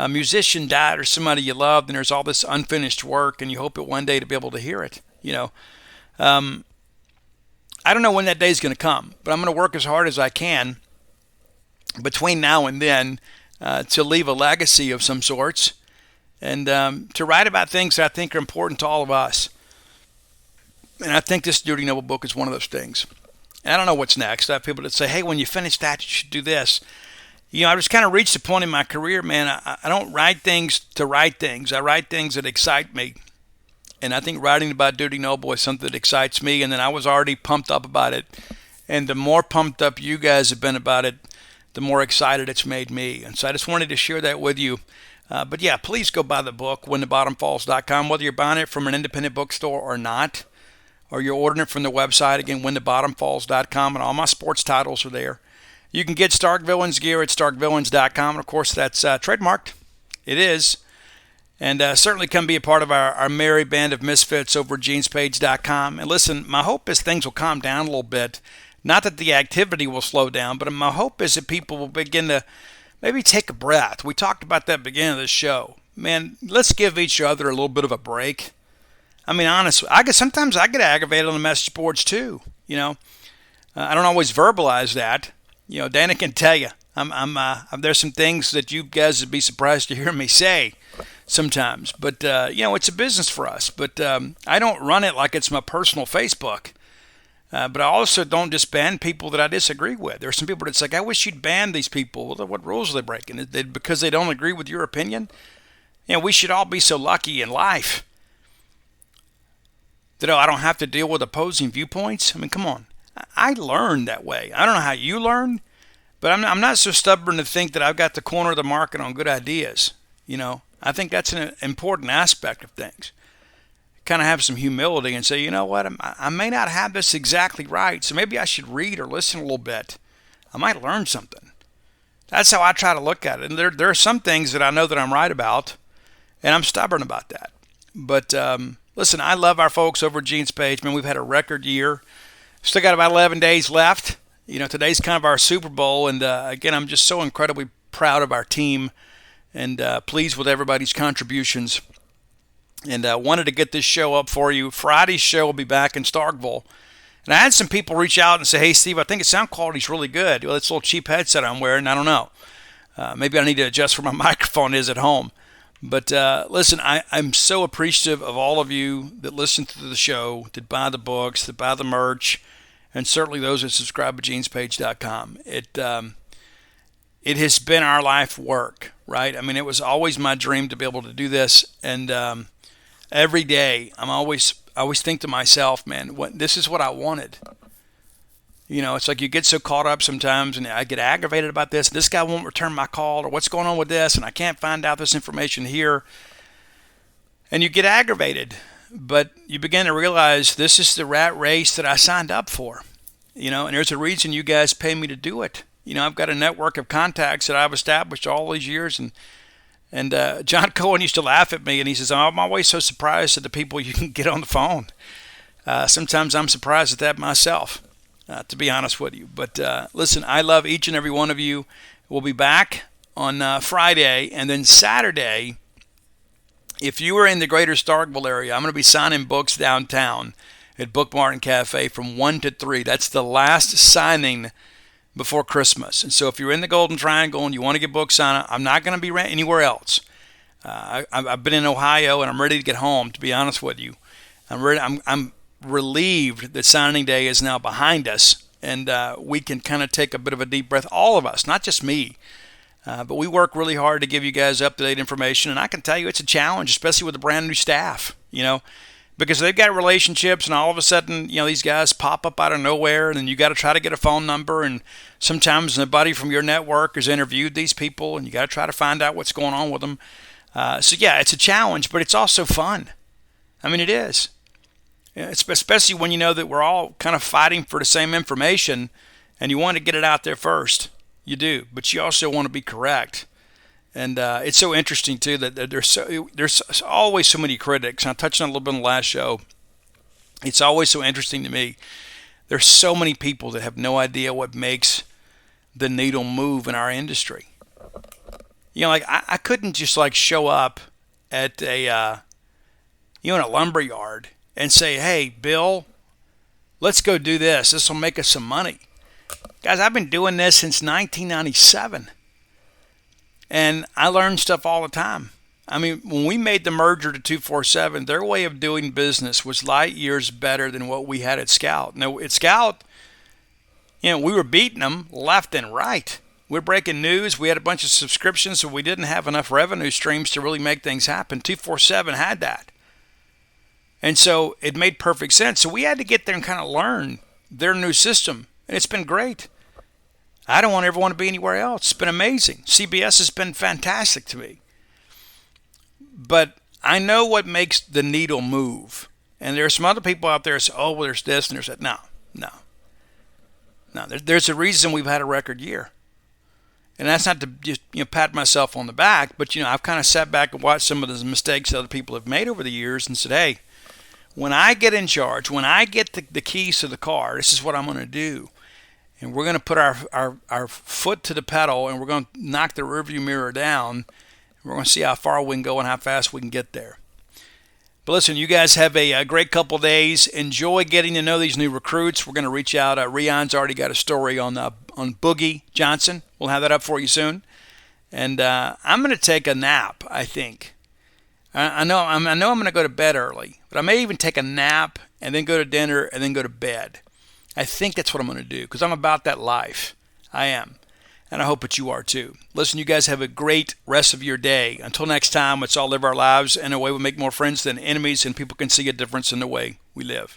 musician died or somebody you loved, and there's all this unfinished work, and you hope it one day to be able to hear it? I don't know when that day is going to come, but I'm going to work as hard as I can between now and then to leave a legacy of some sorts and to write about things that I think are important to all of us. And I think this Duty Noble book is one of those things. And I don't know what's next. I have people that say, hey, when you finish that, you should do this. I just kind of reached a point in my career, man. I don't write things to write things. I write things that excite me. And I think writing about Duty Noble is something that excites me. And then I was already pumped up about it. And the more pumped up you guys have been about it, the more excited it's made me. And so I just wanted to share that with you. But yeah, please go buy the book, whenthebottomfalls.com, whether you're buying it from an independent bookstore or not, or you're ordering it from the website, again, whenthebottomfalls.com, and all my sports titles are there. You can get Stark Villains gear at starkvillains.com, and of course that's trademarked. It is. And certainly come be a part of our merry band of misfits over at genespage.com. And listen, my hope is things will calm down a little bit. Not that the activity will slow down, but my hope is that people will begin to maybe take a breath. We talked about that at the beginning of the show. Man, let's give each other a little bit of a break. I mean, honestly, sometimes I get aggravated on the message boards too. I don't always verbalize that. Dana can tell you. There's some things that you guys would be surprised to hear me say sometimes. But it's a business for us. But I don't run it like it's my personal Facebook. But I also don't just ban people that I disagree with. There are some people that's like, I wish you'd ban these people. Well, what rules are they breaking? Because they don't agree with your opinion? We should all be so lucky in life that I don't have to deal with opposing viewpoints. I mean, come on. I learned that way. I don't know how you learn, but I'm not so stubborn to think that I've got the corner of the market on good ideas. I think that's an important aspect of things. Kind of have some humility and say, you know what, I may not have this exactly right, so maybe I should read or listen a little bit. I might learn something. That's how I try to look at it. And there are some things that I know that I'm right about, and I'm stubborn about that. But listen, I love our folks over at Gene's Page. Man, we've had a record year. Still got about 11 days left. Today's kind of our Super Bowl, and again, I'm just so incredibly proud of our team. and pleased with everybody's contributions. And wanted to get this show up for you. Friday's show will be back in Starkville. And I had some people reach out and say, hey, Steve, I think the sound quality's really good. Well, it's a little cheap headset I'm wearing. I don't know. Maybe I need to adjust where my microphone is at home. But listen, I'm so appreciative of all of you that listen to the show, that buy the books, that buy the merch, and certainly those that subscribe at genespage.com. It has been our life work, right? I mean, it was always my dream to be able to do this. And every day, I always think to myself, man, this is what I wanted. You know, it's like you get so caught up sometimes, and I get aggravated about this. This guy won't return my call, or what's going on with this, and I can't find out this information here. And you get aggravated, but you begin to realize this is the rat race that I signed up for. You know, and there's a reason you guys pay me to do it. You know, I've got a network of contacts that I've established all these years, and John Cohen used to laugh at me, and he says, I'm always so surprised at the people you can get on the phone. Sometimes I'm surprised at that myself. To be honest with you. But listen, I love each and every one of you. We'll be back on Friday, and then Saturday, if you are in the greater Starkville area, I'm going to be signing books downtown at Book Martin Cafe from 1 to 3. That's the last signing before Christmas. And so if you're in the Golden Triangle and you want to get books signed, I'm not going to be anywhere else. I've been in Ohio, and I'm ready to get home, to be honest with you. I'm relieved that signing day is now behind us, and we can kind of take a bit of a deep breath, all of us, not just me, but we work really hard to give you guys up-to-date information. And I can tell you it's a challenge, especially with the brand new staff, you know, because they've got relationships, and all of a sudden, you know, these guys pop up out of nowhere, and then you got to try to get a phone number, and sometimes nobody from your network has interviewed these people, and you got to try to find out what's going on with them. So yeah, it's a challenge, but it's also fun. I mean, it is. Especially when you know that we're all kind of fighting for the same information, and you want to get it out there first. You do, but you also want to be correct. And it's so interesting too that there's always so many critics. And I touched on it a little bit in the last show. It's always so interesting to me. There's so many people that have no idea what makes the needle move in our industry. You know, like I couldn't just like show up at in a lumber yard and say, hey, Bill, let's go do this. This will make us some money. Guys, I've been doing this since 1997. And I learn stuff all the time. I mean, when we made the merger to 247, their way of doing business was light years better than what we had at Scout. Now, at Scout, you know, we were beating them left and right. We're breaking news. We had a bunch of subscriptions, so we didn't have enough revenue streams to really make things happen. 247 had that. And so it made perfect sense. So we had to get there and kind of learn their new system. And it's been great. I don't want everyone to be anywhere else. It's been amazing. CBS has been fantastic to me. But I know what makes the needle move. And there are some other people out there that say, oh, well, there's this and there's that. No. There's a reason we've had a record year. And that's not to just pat myself on the back, but I've kind of sat back and watched some of the mistakes that other people have made over the years and said, hey, when I get in charge, when I get the keys to the car, this is what I'm going to do. And we're going to put our foot to the pedal, and we're going to knock the rearview mirror down. And we're going to see how far we can go and how fast we can get there. But listen, you guys have a great couple days. Enjoy getting to know these new recruits. We're going to reach out. Rion's already got a story on Boogie Johnson. We'll have that up for you soon. And I'm going to take a nap, I think. I know I'm going to go to bed early, but I may even take a nap and then go to dinner and then go to bed. I think that's what I'm going to do because I'm about that life. I am. And I hope that you are too. Listen, you guys have a great rest of your day. Until next time, let's all live our lives in a way we make more friends than enemies, and people can see a difference in the way we live.